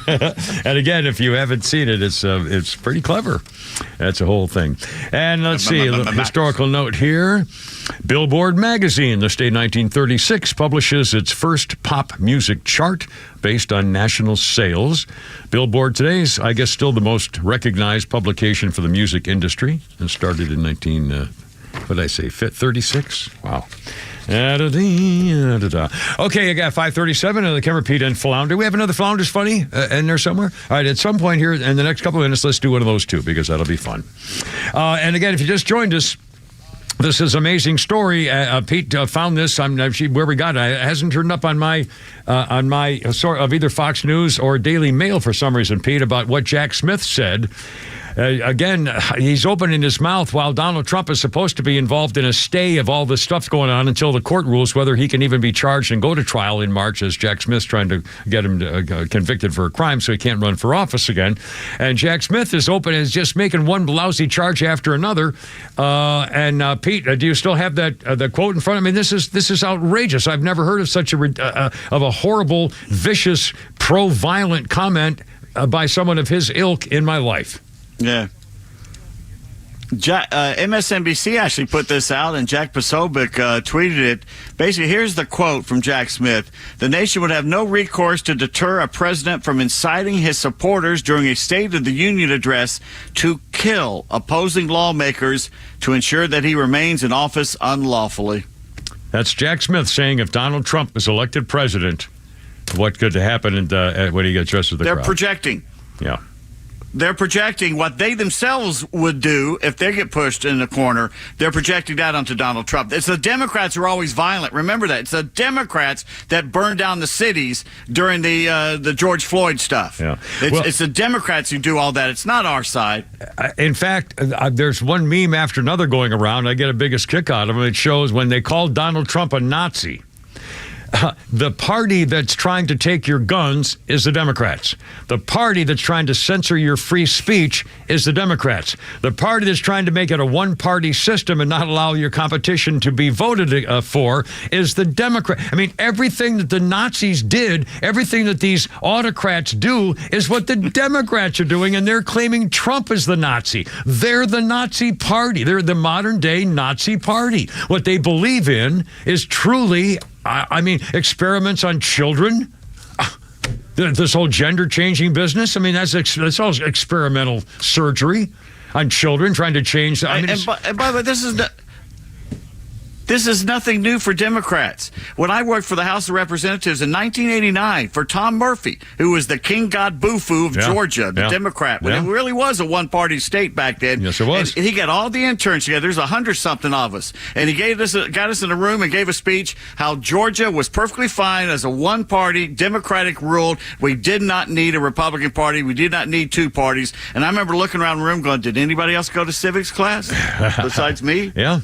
And again, if you haven't seen it, it's pretty clever. That's a whole thing. And let's see, a historical note here. Billboard magazine, this day 1936, publishes its first pop music chart based on national sales. Billboard today is, I guess, still the most recognized publication for the music industry, and started in 36? Wow. Okay, I got 5:37 on the camera, Pete and Flounder. We have another Flounder's Funny in there somewhere. All right, at some point here in the next couple of minutes, let's do one of those two, because that'll be fun. And again, if you just joined us, this is an amazing story. Pete found this. Where we got it. It hasn't turned up on my sort of either Fox News or Daily Mail for some reason, Pete, about what Jack Smith said. Again, he's opening his mouth while Donald Trump is supposed to be involved in a stay of all this stuff going on until the court rules whether he can even be charged and go to trial in March, as Jack Smith's trying to get him convicted for a crime so he can't run for office again. And Jack Smith is just making one lousy charge after another. Pete, do you still have the quote in front of me? This is outrageous. I've never heard of such a horrible, vicious, pro-violent comment by someone of his ilk in my life.
Yeah. MSNBC actually put this out, and Jack Posobiec tweeted it. Basically, here's the quote from Jack Smith. The nation would have no recourse to deter a president from inciting his supporters during a State of the Union address to kill opposing lawmakers to ensure that he remains in office unlawfully.
That's Jack Smith saying if Donald Trump is elected president, what could happen when he gets dressed as the crowd.
They're projecting.
Yeah.
They're projecting what they themselves would do if they get pushed in the corner. They're projecting that onto Donald Trump. It's the Democrats who are always violent. Remember that. It's the Democrats that burned down the cities during the George Floyd stuff.
Yeah.
It's the Democrats who do all that. It's not our side.
In fact, there's one meme after another going around. I get a biggest kick out of them. It shows when they called Donald Trump a Nazi. The party that's trying to take your guns is the Democrats. The party that's trying to censor your free speech is the Democrats. The party that's trying to make it a one-party system and not allow your competition to be voted for is the Democrat. I mean, everything that the Nazis did, everything that these autocrats do is what the Democrats are doing, and they're claiming Trump is the Nazi. They're the Nazi party. They're the modern-day Nazi party. What they believe in is truly I mean, experiments on children. This whole gender-changing business. I mean, that's all experimental surgery on children, trying to change. I mean,
and by the way, this is nothing new for Democrats. When I worked for the House of Representatives in 1989 for Tom Murphy, who was the King God Bufu of Georgia, the Democrat, when it really was a one-party state back then.
Yes, it was.
And he got all the interns together. There's 100-something of us. And he got us in a room and gave a speech how Georgia was perfectly fine as a one-party, Democratic ruled. We did not need a Republican Party. We did not need two parties. And I remember looking around the room going, did anybody else go to civics class besides me?
Yeah.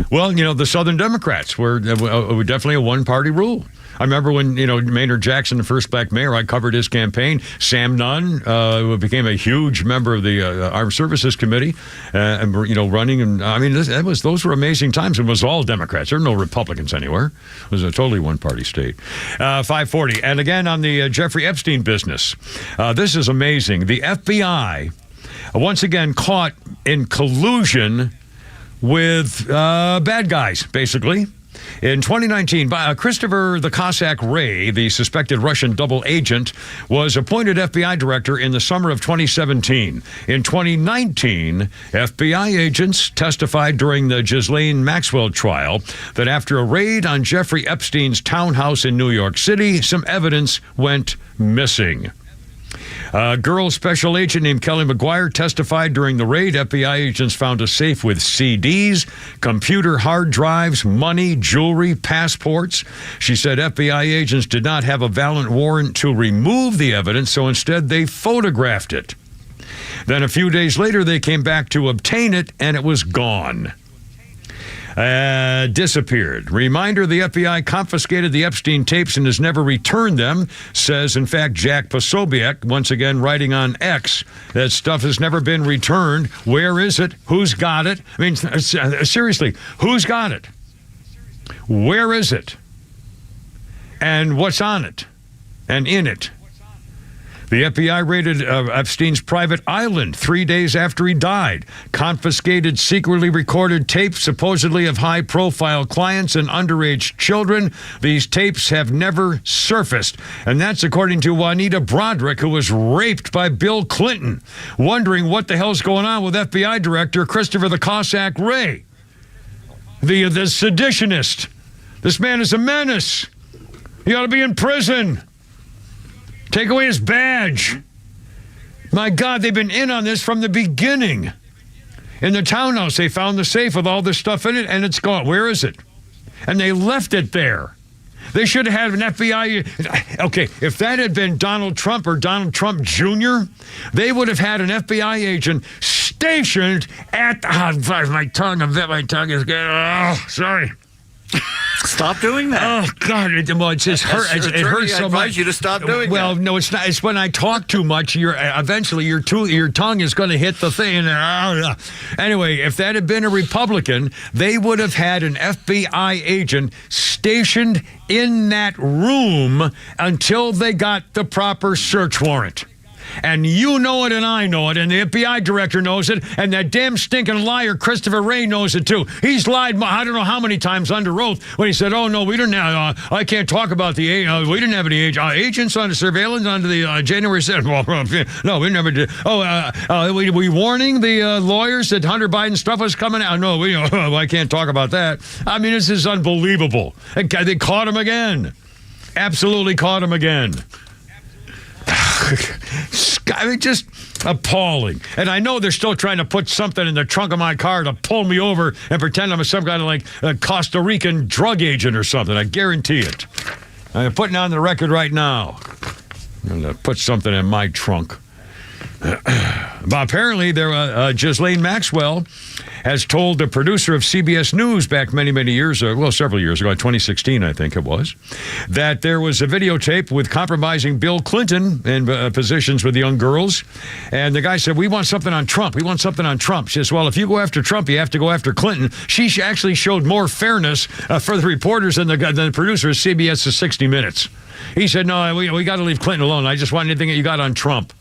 Well, the Southern Democrats were definitely a one-party rule. I remember when, Maynard Jackson, the first black mayor, I covered his campaign. Sam Nunn became a huge member of the Armed Services Committee, and running. And I mean, those were amazing times. It was all Democrats. There were no Republicans anywhere. It was a totally one-party state. 540. And again, on the Jeffrey Epstein business, this is amazing. The FBI, once again, caught in collusion with bad guys, basically. In 2019, Christopher the Cossack Wray, the suspected Russian double agent, was appointed FBI director in the summer of 2017. In 2019, FBI agents testified during the Ghislaine Maxwell trial that after a raid on Jeffrey Epstein's townhouse in New York City, some evidence went missing. A girl special agent named Kelly McGuire testified during the raid. FBI agents found a safe with CDs, computer hard drives, money, jewelry, passports. She said FBI agents did not have a valid warrant to remove the evidence, so instead they photographed it. Then a few days later, they came back to obtain it, and it was gone. Disappeared. Reminder, the FBI confiscated the Epstein tapes and has never returned them, says, in fact, Jack Posobiec, once again writing on X. That stuff has never been returned. Where is it? Who's got it? I mean, seriously, who's got it? Where is it? And what's on it? And in it? The FBI raided Epstein's private island 3 days after he died, confiscated secretly recorded tapes supposedly of high-profile clients and underage children. These tapes have never surfaced. And that's according to Juanita Broderick, who was raped by Bill Clinton, wondering what the hell's going on with FBI Director Christopher the Cossack Wray, the seditionist. This man is a menace. He ought to be in prison. Take away his badge. My God, they've been in on this from the beginning. In the townhouse, they found the safe with all this stuff in it, and it's gone. Where is it? And they left it there. They should have had an FBI. Okay, if that had been Donald Trump or Donald Trump Jr., they would have had an FBI agent stationed at. My tongue is getting. Oh, sorry.
Stop doing that.
Oh, God. It just hurt. It hurts so much.
I advise you to stop doing that.
Well, no, it's not. It's when I talk too much, eventually your tongue is going to hit the thing. Anyway, if that had been a Republican, they would have had an FBI agent stationed in that room until they got the proper search warrant. And you know it, and I know it, and the FBI director knows it, and that damn stinking liar Christopher Wray knows it too. He's lied, I don't know how many times under oath when he said, "Oh no, we didn't have. I can't talk about we didn't have any agents under surveillance under the January 7th." Well, no, we never did. We warning the lawyers that Hunter Biden stuff was coming out. No, I can't talk about that. I mean, this is unbelievable. They caught him again. Absolutely caught him again. I mean, just appalling. And I know they're still trying to put something in the trunk of my car to pull me over and pretend I'm some kind of Costa Rican drug agent or something. I guarantee it. I'm putting on the record right now. I'm going to put something in my trunk. But apparently, Ghislaine Maxwell has told the producer of CBS News back many years ago, several years ago, 2016, I think it was, that there was a videotape with compromising Bill Clinton in positions with young girls. And the guy said, "We want something on Trump. We want something on Trump." She says, "Well, if you go after Trump, you have to go after Clinton." She actually showed more fairness for the reporters than the producer of CBS's 60 Minutes. He said, "No, we got to leave Clinton alone. I just want anything that you got on Trump."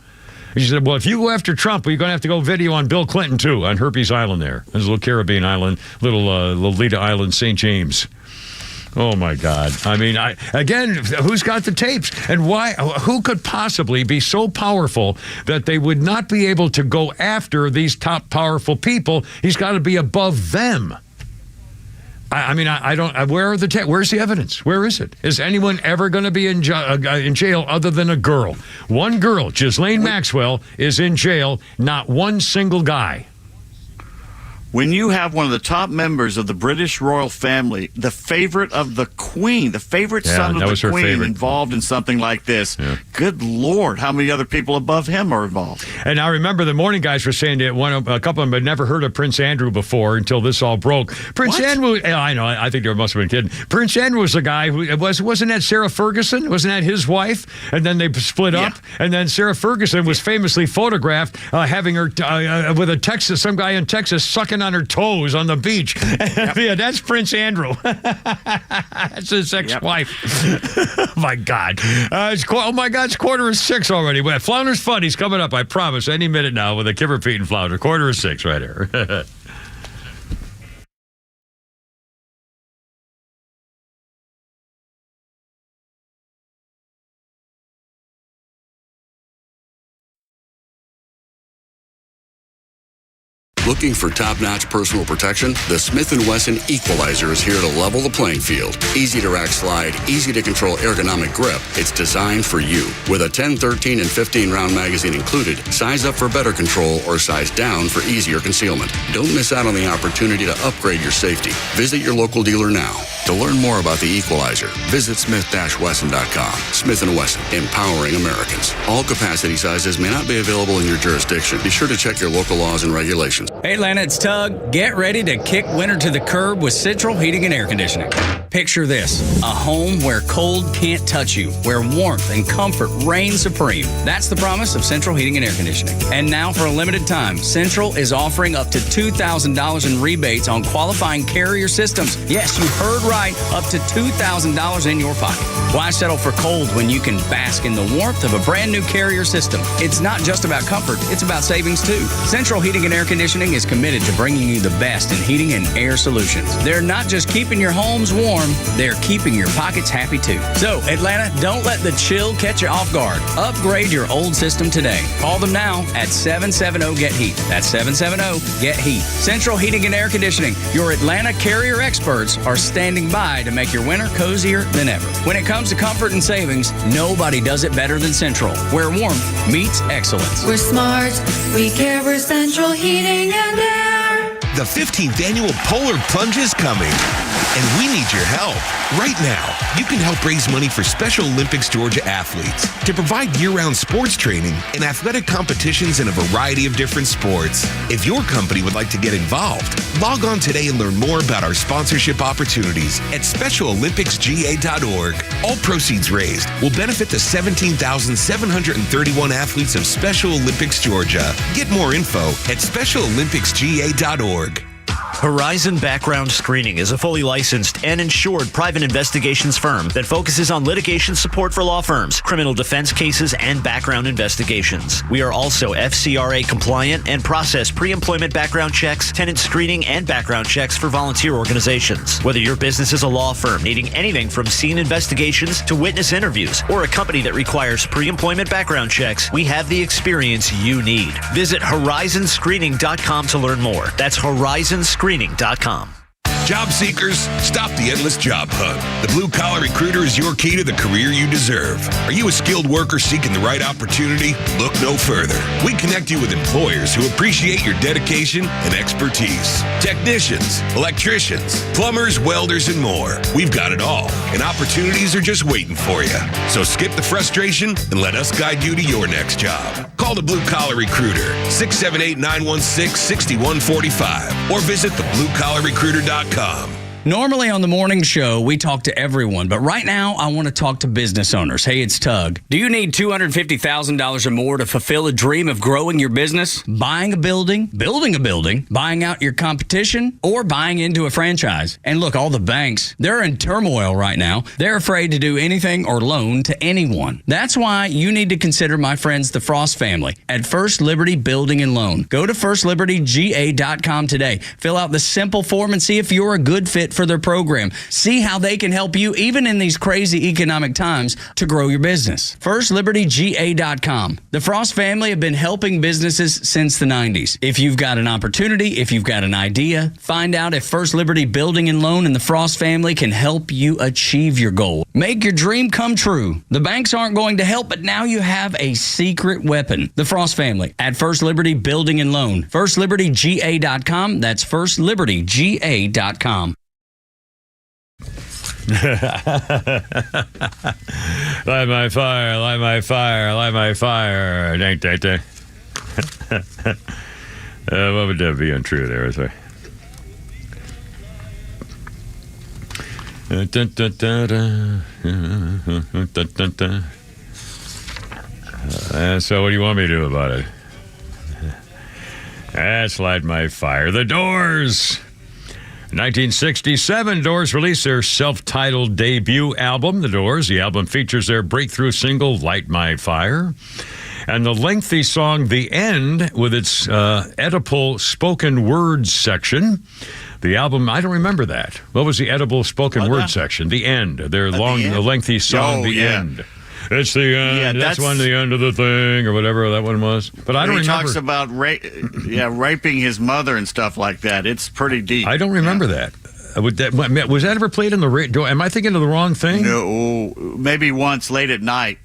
She said, "Well, if you go after Trump, you're going to have to go video on Bill Clinton, too, on Herpes Island there. There's a little Caribbean island, little Lolita Island, St. James." Oh, my God. I mean, again, who's got the tapes? And why? Who could possibly be so powerful that they would not be able to go after these top powerful people? He's got to be above them. I mean, I don't. Where are the where's the evidence? Where is it? Is anyone ever going to be in jail other than a girl? One girl, Ghislaine Maxwell, is in jail. Not one single guy.
When you have one of the top members of the British royal family, the favorite of the Queen, the favorite son of the Queen, involved in something like this, good Lord, how many other people above him are involved?
And I remember the morning guys were saying that a couple of them had never heard of Prince Andrew before until this all broke. Prince Andrew, I know, I think they must have been kidding. Prince Andrew was the guy who wasn't that Sarah Ferguson? Wasn't that his wife? And then they split up. And then Sarah Ferguson was famously photographed having her with some guy in Texas sucking on her toes on the beach. Yeah, that's Prince Andrew. That's his ex-wife. My God. It's 6:15 already. Flounder's Funny's coming up, I promise, any minute now with a Kipper, Pete, and Flounder. 6:15 right here.
Looking for top-notch personal protection? The Smith & Wesson Equalizer is here to level the playing field. Easy to rack slide, easy to control ergonomic grip. It's designed for you. With a 10, 13, and 15-round magazine included, size up for better control or size down for easier concealment. Don't miss out on the opportunity to upgrade your safety. Visit your local dealer now. To learn more about the Equalizer, visit smith-wesson.com. Smith & Wesson, empowering Americans. All capacity sizes may not be available in your jurisdiction. Be sure to check your local laws and regulations.
Hey, Atlanta, it's Tug. Get ready to kick winter to the curb with Central Heating and Air Conditioning. Picture this, a home where cold can't touch you, where warmth and comfort reign supreme. That's the promise of Central Heating and Air Conditioning. And now, for a limited time, Central is offering up to $2,000 in rebates on qualifying Carrier systems. Yes, you heard right, up to $2,000 in your pocket. Why settle for cold when you can bask in the warmth of a brand new Carrier system? It's not just about comfort, it's about savings too. Central Heating and Air Conditioning is committed to bringing you the best in heating and air solutions. They're not just keeping your homes warm, they're keeping your pockets happy too. So, Atlanta, don't let the chill catch you off guard. Upgrade your old system today. Call them now at 770-GET-HEAT. That's 770-GET-HEAT. Central Heating and Air Conditioning, your Atlanta Carrier experts, are standing by to make your winter cozier than ever. When it comes to comfort and savings, nobody does it better than Central, where warmth meets excellence.
We're smart, we care, we're Central Heating and Air.
The 15th annual Polar Plunge is coming, and we need your help. Right now, you can help raise money for Special Olympics Georgia athletes to provide year-round sports training and athletic competitions in a variety of different sports. If your company would like to get involved, log on today and learn more about our sponsorship opportunities at SpecialOlympicsGA.org. All proceeds raised will benefit the 17,731 athletes of Special Olympics Georgia. Get more info at SpecialOlympicsGA.org.
Horizon Background Screening is a fully licensed and insured private investigations firm that focuses on litigation support for law firms, criminal defense cases, and background investigations. We are also FCRA compliant and process pre-employment background checks, tenant screening, and background checks for volunteer organizations. Whether your business is a law firm needing anything from scene investigations to witness interviews, or a company that requires pre-employment background checks, we have the experience you need. Visit horizonscreening.com to learn more. That's horizonscreening.com.
Job seekers, stop the endless job hunt. The Blue Collar Recruiter is your key to the career you deserve. Are you a skilled worker seeking the right opportunity? Look no further. We connect you with employers who appreciate your dedication and expertise. Technicians, electricians, plumbers, welders, and more. We've got it all, and opportunities are just waiting for you. So skip the frustration and let us guide you to your next job. Call the Blue Collar Recruiter, 678-916-6145, or visit thebluecollarrecruiter.com.
Normally on the morning show, we talk to everyone, but right now I want to talk to business owners. Hey, it's Tug. Do you need $250,000 or more to fulfill a dream of growing your business? Buying a building, building a building, buying out your competition, or buying into a franchise? And look, all the banks, they're in turmoil right now. They're afraid to do anything or loan to anyone. That's why you need to consider my friends, the Frost family, at First Liberty Building and Loan. Go to FirstLibertyGA.com today. Fill out the simple form and see if you're a good fit fit for their program. See how they can help you, even in these crazy economic times, to grow your business. FirstLibertyGA.com. The Frost family have been helping businesses since the 90s. If you've got an opportunity, if you've got an idea, find out if First Liberty Building and Loan and the Frost family can help you achieve your goal. Make your dream come true. The banks aren't going to help, but now you have a secret weapon. The Frost family at First Liberty Building and Loan. FirstLibertyGA.com. That's FirstLibertyGA.com.
Light my fire, light my fire, light my fire. Dang, dang, dang. What would that be untrue there? Is there? So what do you want me to do about it? That's Light My Fire. The Doors. 1967, Doors released their self-titled debut album, The Doors. The album features their breakthrough single, Light My Fire, and the lengthy song, The End, with its edible spoken words section. The album, I don't remember that. What was the edible spoken word section? The End. Their lengthy song, The End. It's the end.
Yeah,
that's when the end of the thing, or whatever that one was. But I don't remember.
He talks about raping his mother and stuff like that. It's pretty deep.
I don't remember that. Was that ever played in the radio? Am I thinking of the wrong thing?
No, maybe once late at night.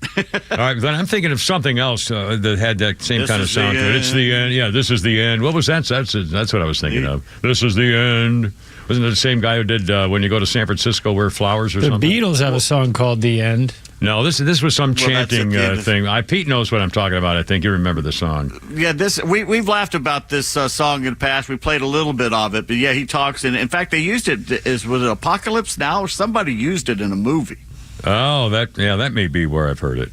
All right, then I'm thinking of something else that had that same kind of sound to it. It's the end. Yeah, this is the end. What was that? That's what I was thinking of. This is the end. Wasn't it the same guy who did When You Go to San Francisco, Wear Flowers or something?
The Beatles have a song called The End.
No, this was some chanting thing. Pete knows what I'm talking about. I think you remember the song.
Yeah, we've laughed about this song in the past. We played a little bit of it, but yeah, he talks. And in fact, they used it. Was it Apocalypse Now, or somebody used it in a movie?
Oh, that may be where I've heard it.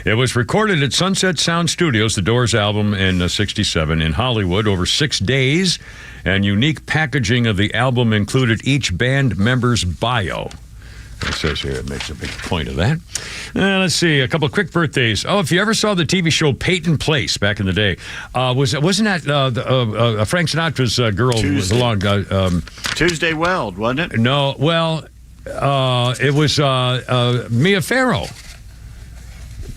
It was recorded at Sunset Sound Studios, the Doors album, in '67 in Hollywood over 6 days, and unique packaging of the album included each band member's bio. It says here, it makes a big point of that. Let's see, a couple of quick birthdays. Oh, if you ever saw the TV show Peyton Place back in the day, wasn't that Frank Sinatra's girl
Tuesday.
Along?
Tuesday Weld, wasn't it?
No, well, it was Mia Farrow.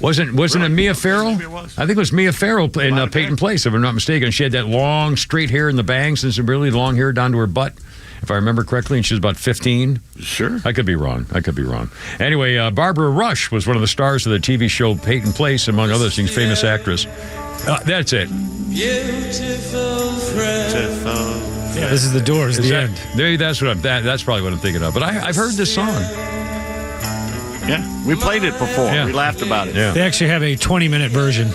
Wasn't it Mia Farrow? I think it was Mia Farrow in Peyton Place, if I'm not mistaken. She had that long, straight hair and the bangs and some really long hair down to her butt, if I remember correctly, and she was about 15.
Sure.
I could be wrong. Anyway, Barbara Rush was one of the stars of the TV show Peyton Place, among other things, famous actress. That's it.
Beautiful friend.
Yeah, this is The Doors, The End.
That's probably what I'm thinking of. But I've heard this song.
Yeah, we played it before.
Yeah.
We laughed about it.
Yeah.
They actually have a 20-minute version.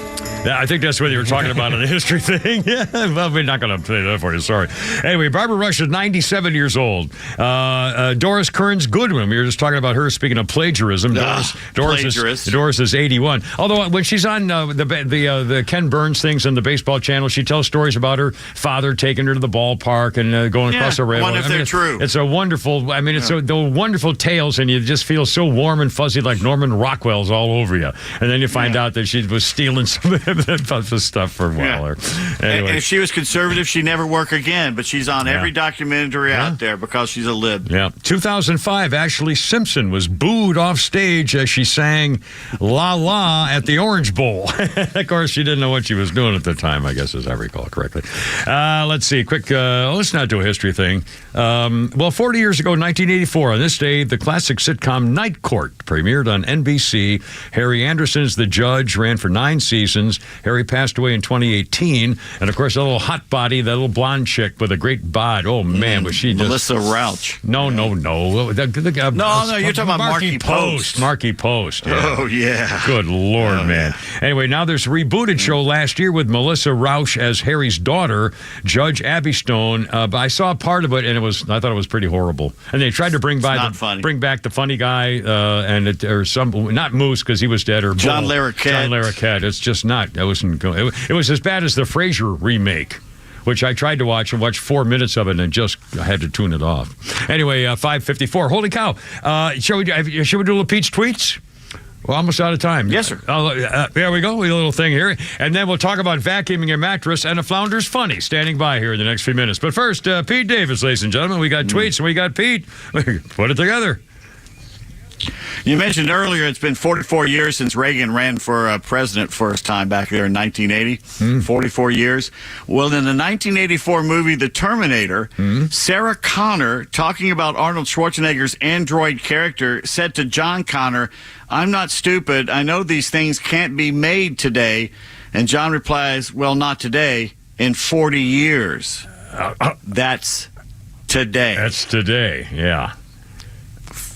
Yeah, I think that's what you were talking about in the history thing. Yeah, well, we're not going to play that for you. Sorry. Anyway, Barbara Rush is 97 years old. Doris Kearns Goodwin. We were just talking about her. Speaking of plagiarism, Doris is 81. Although when she's on the Ken Burns things on the baseball channel, she tells stories about her father taking her to the ballpark and going across the railroad.
I wonder if they're true.
It's a wonderful. I mean, it's the wonderful tales, and you just feel so warm and fuzzy, like Norman Rockwell's all over you. And then you find out that she was stealing some of the stuff for Waller. Anyway.
And if she was conservative, she'd never work again. But she's on every documentary out there because she's a lib.
Yeah. 2005, Ashley Simpson was booed off stage as she sang La La at the Orange Bowl. Of course, she didn't know what she was doing at the time, I guess, as I recall correctly. Let's see. Quick, let's not do a history thing. 40 years ago, 1984, on this day, the classic sitcom Night Court premiered on NBC. Harry Anderson's the judge, ran for 9 seasons. Harry passed away in 2018. And, of course, that little hot body, that little blonde chick with a great bod. Oh, man, was she just...
Melissa Rauch.
No.
No, you're talking about Marky Post.
Marky Post. Yeah.
Oh, yeah.
Good Lord, man. Anyway, now there's a rebooted show last year with Melissa Rauch as Harry's daughter, Judge Abby Stone. But I saw part of it, and I thought it was pretty horrible. And they tried to bring back the funny guy, not Moose because he was dead, or
John Larroquette.
It's just not. That wasn't good. It was as bad as the Frasier remake, which I tried to watch 4 minutes of it and just had to tune it off. Anyway, 5:54. Holy cow. Should we do a little Pete's Tweets? We're almost out of time.
Yes, sir.
There we go. We have a little thing here. And then we'll talk about vacuuming your mattress and a Flounders Funny standing by here in the next few minutes. But first, Pete Davis, ladies and gentlemen. We got tweets and we got Pete. Put it together.
You mentioned earlier it's been 44 years since Reagan ran for president first time back there in 1980. 44 years. Well, in the 1984 movie The Terminator, Sarah Connor, talking about Arnold Schwarzenegger's android character, said to John Connor, "I'm not stupid. I know these things can't be made today." And John replies, "Well, not today. In 40 years." That's today.
That's today, yeah.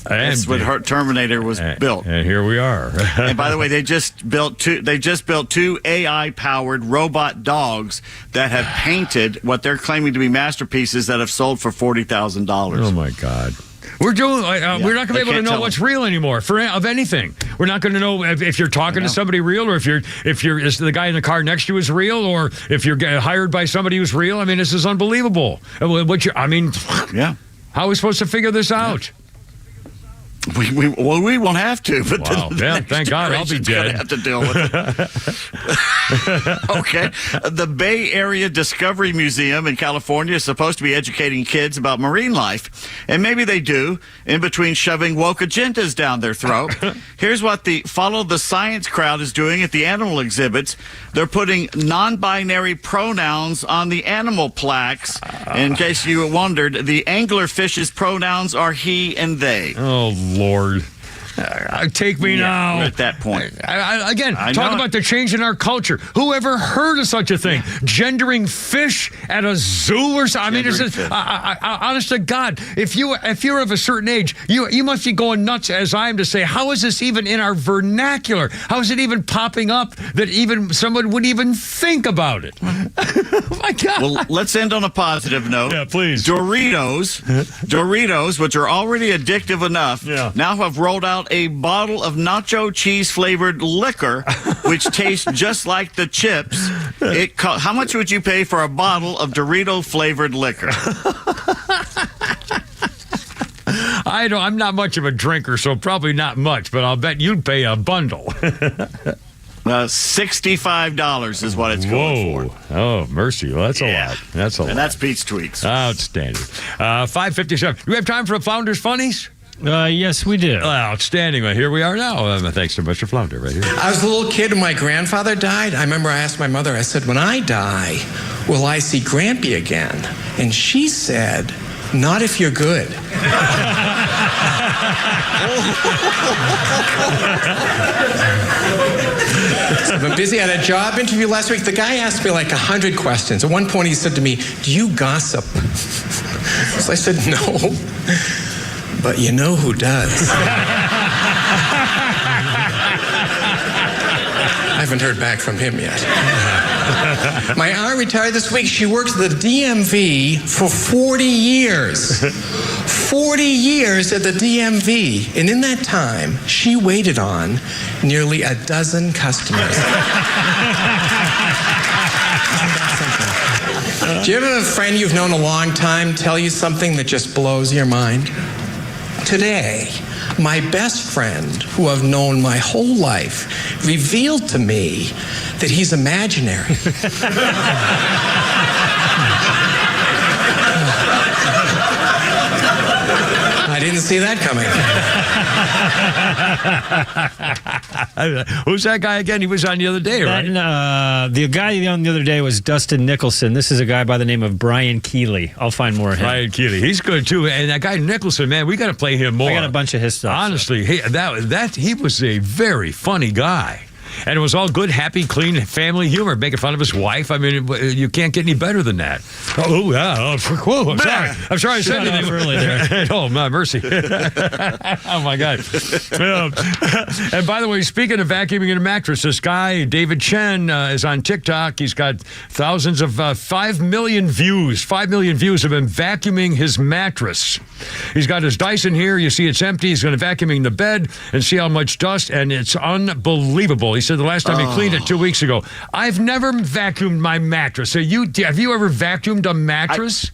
That's when Terminator was built.
And here we are.
And by the way, they just built two AI-powered robot dogs that have painted what they're claiming to be masterpieces that have sold for $40,000.
Oh my God. We're doing. We're not going to be able to know what's real anymore of anything. We're not going to know if you're talking to somebody real, or if is the guy in the car next to you is real, or if you're hired by somebody who's real. I mean, this is unbelievable. How are we supposed to figure this out?
We won't have to, but
thank God I'll be dead.
Have to deal with it. Okay, the Bay Area Discovery Museum in California is supposed to be educating kids about marine life, and maybe they do in between shoving woke agendas down their throat. Here's what the Follow the Science crowd is doing at the animal exhibits. They're putting non-binary pronouns on the animal plaques. In case you wondered, the anglerfish's pronouns are he and they.
Oh, Lord. Take me now.
We're at that point.
Talk about the change in our culture. Who ever heard of such a thing? Gendering fish at a zoo or something? I mean, it's just, honest to God, if you're of a certain age, you must be going nuts as I am to say, how is this even in our vernacular? How is it even popping up that even someone would even think about it? Oh my God.
Well, let's end on a positive note.
Yeah, please.
Doritos, which are already addictive enough, now have rolled out a bottle of nacho cheese flavored liquor, which tastes just like the chips. How much would you pay for a bottle of Dorito flavored liquor?
I'm not much of a drinker, so probably not much, but I'll bet you'd pay a bundle.
$65 is what it's going for.
Oh, mercy. Well, that's a lot. That's a lot.
And that's Pete's tweets.
Outstanding. 5:57. Do we have time for a Flounders Funnies?
Yes, we do.
Outstanding. Well, here we are now. Thanks to Mr. Flounder right here.
I was a little kid when my grandfather died. I remember I asked my mother, I said, when I die, will I see Grampy again? And she said, not if you're good. So I've been busy. I had a job interview last week. The guy asked me like 100 questions. At one point he said to me, do you gossip? So I said, no. But you know who does. I haven't heard back from him yet. My aunt retired this week. She worked at the DMV for 40 years. 40 years at the DMV. And in that time, she waited on nearly a dozen customers. Do you ever have a friend you've known a long time tell you something that just blows your mind? Today, my best friend, who I've known my whole life, revealed to me that he's imaginary. I didn't see that coming.
Who's that guy again? He was on the other day, right?
The guy on the other day was Dustin Nicholson. This is a guy by the name of Brian Keeley. I'll find more of him.
Brian Keeley. He's good, too. And that guy Nicholson, man, we got to play him more.
I got a bunch of his stuff.
Honestly, he was a very funny guy. And it was all good, happy, clean family humor, making fun of his wife. I mean, you can't get any better than that. Oh, yeah. Whoa, I'm sorry. I'm sorry I said anything early there. Oh, my mercy. Oh, my God. And by the way, speaking of vacuuming in a mattress, this guy, David Chen, is on TikTok. He's got thousands of 5 million views. 5 million views of him vacuuming his mattress. He's got his Dyson here. You see it's empty. He's going to vacuuming the bed and see how much dust, and it's unbelievable. He said the last time he cleaned it 2 weeks ago. I've never vacuumed my mattress. So have you ever vacuumed a mattress?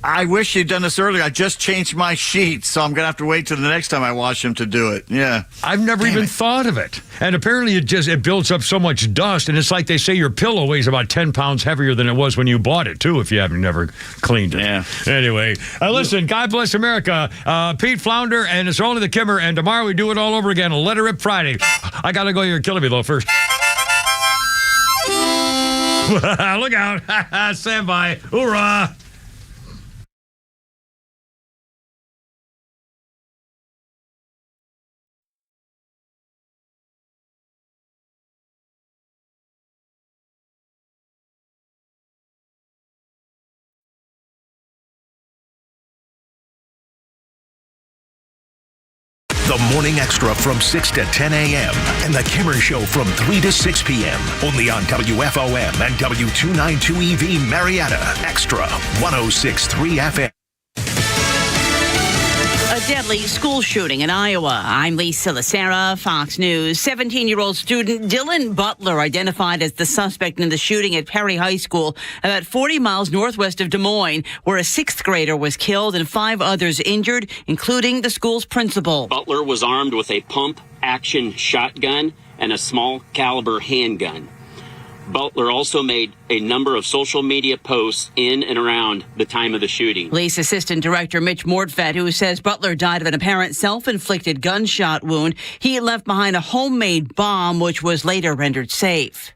I wish you'd done this earlier. I just changed my sheets, so I'm going to have to wait till the next time I wash them to do it. Yeah.
I've never even thought of it. And apparently it builds up so much dust, and it's like they say your pillow weighs about 10 pounds heavier than it was when you bought it, too, if you haven't never cleaned it.
Yeah.
Anyway, listen, God bless America. Pete Flounder, and it's only the Kimmer, and tomorrow we do it all over again. Let It Rip Friday. I got to go. You're killing me, though, first. Look out. Stand by. Hoorah.
The Morning Extra from 6 to 10 a.m. and The Kimmer Show from 3 to 6 p.m. Only on WFOM and W292EV Marietta. Extra 106.3 FM.
A deadly school shooting in Iowa. I'm Lisa Lacera, Fox News. 17-year-old student Dylan Butler identified as the suspect in the shooting at Perry High School about 40 miles northwest of Des Moines, where a sixth grader was killed and 5 others injured, including the school's principal.
Butler was armed with a pump-action shotgun and a small caliber handgun. Butler also made a number of social media posts in and around the time of the shooting.
Police Assistant Director Mitch Mordfett, who says Butler died of an apparent self-inflicted gunshot wound. He left behind a homemade bomb, which was later rendered safe.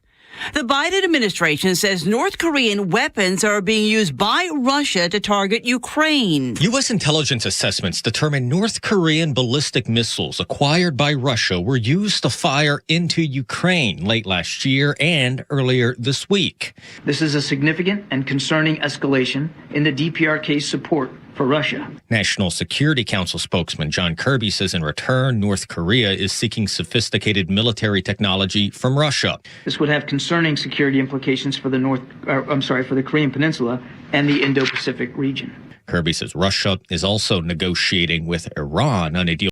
The Biden administration says North Korean weapons are being used by Russia to target Ukraine.
U.S. intelligence assessments determine North Korean ballistic missiles acquired by Russia were used to fire into Ukraine late last year and earlier this week.
This is a significant and concerning escalation in the DPRK's support for Russia.
National Security Council spokesman John Kirby says in return, North Korea is seeking sophisticated military technology from Russia.
This would have concerning security implications for the Korean Peninsula and the Indo-Pacific region.
Kirby says Russia is also negotiating with Iran on a deal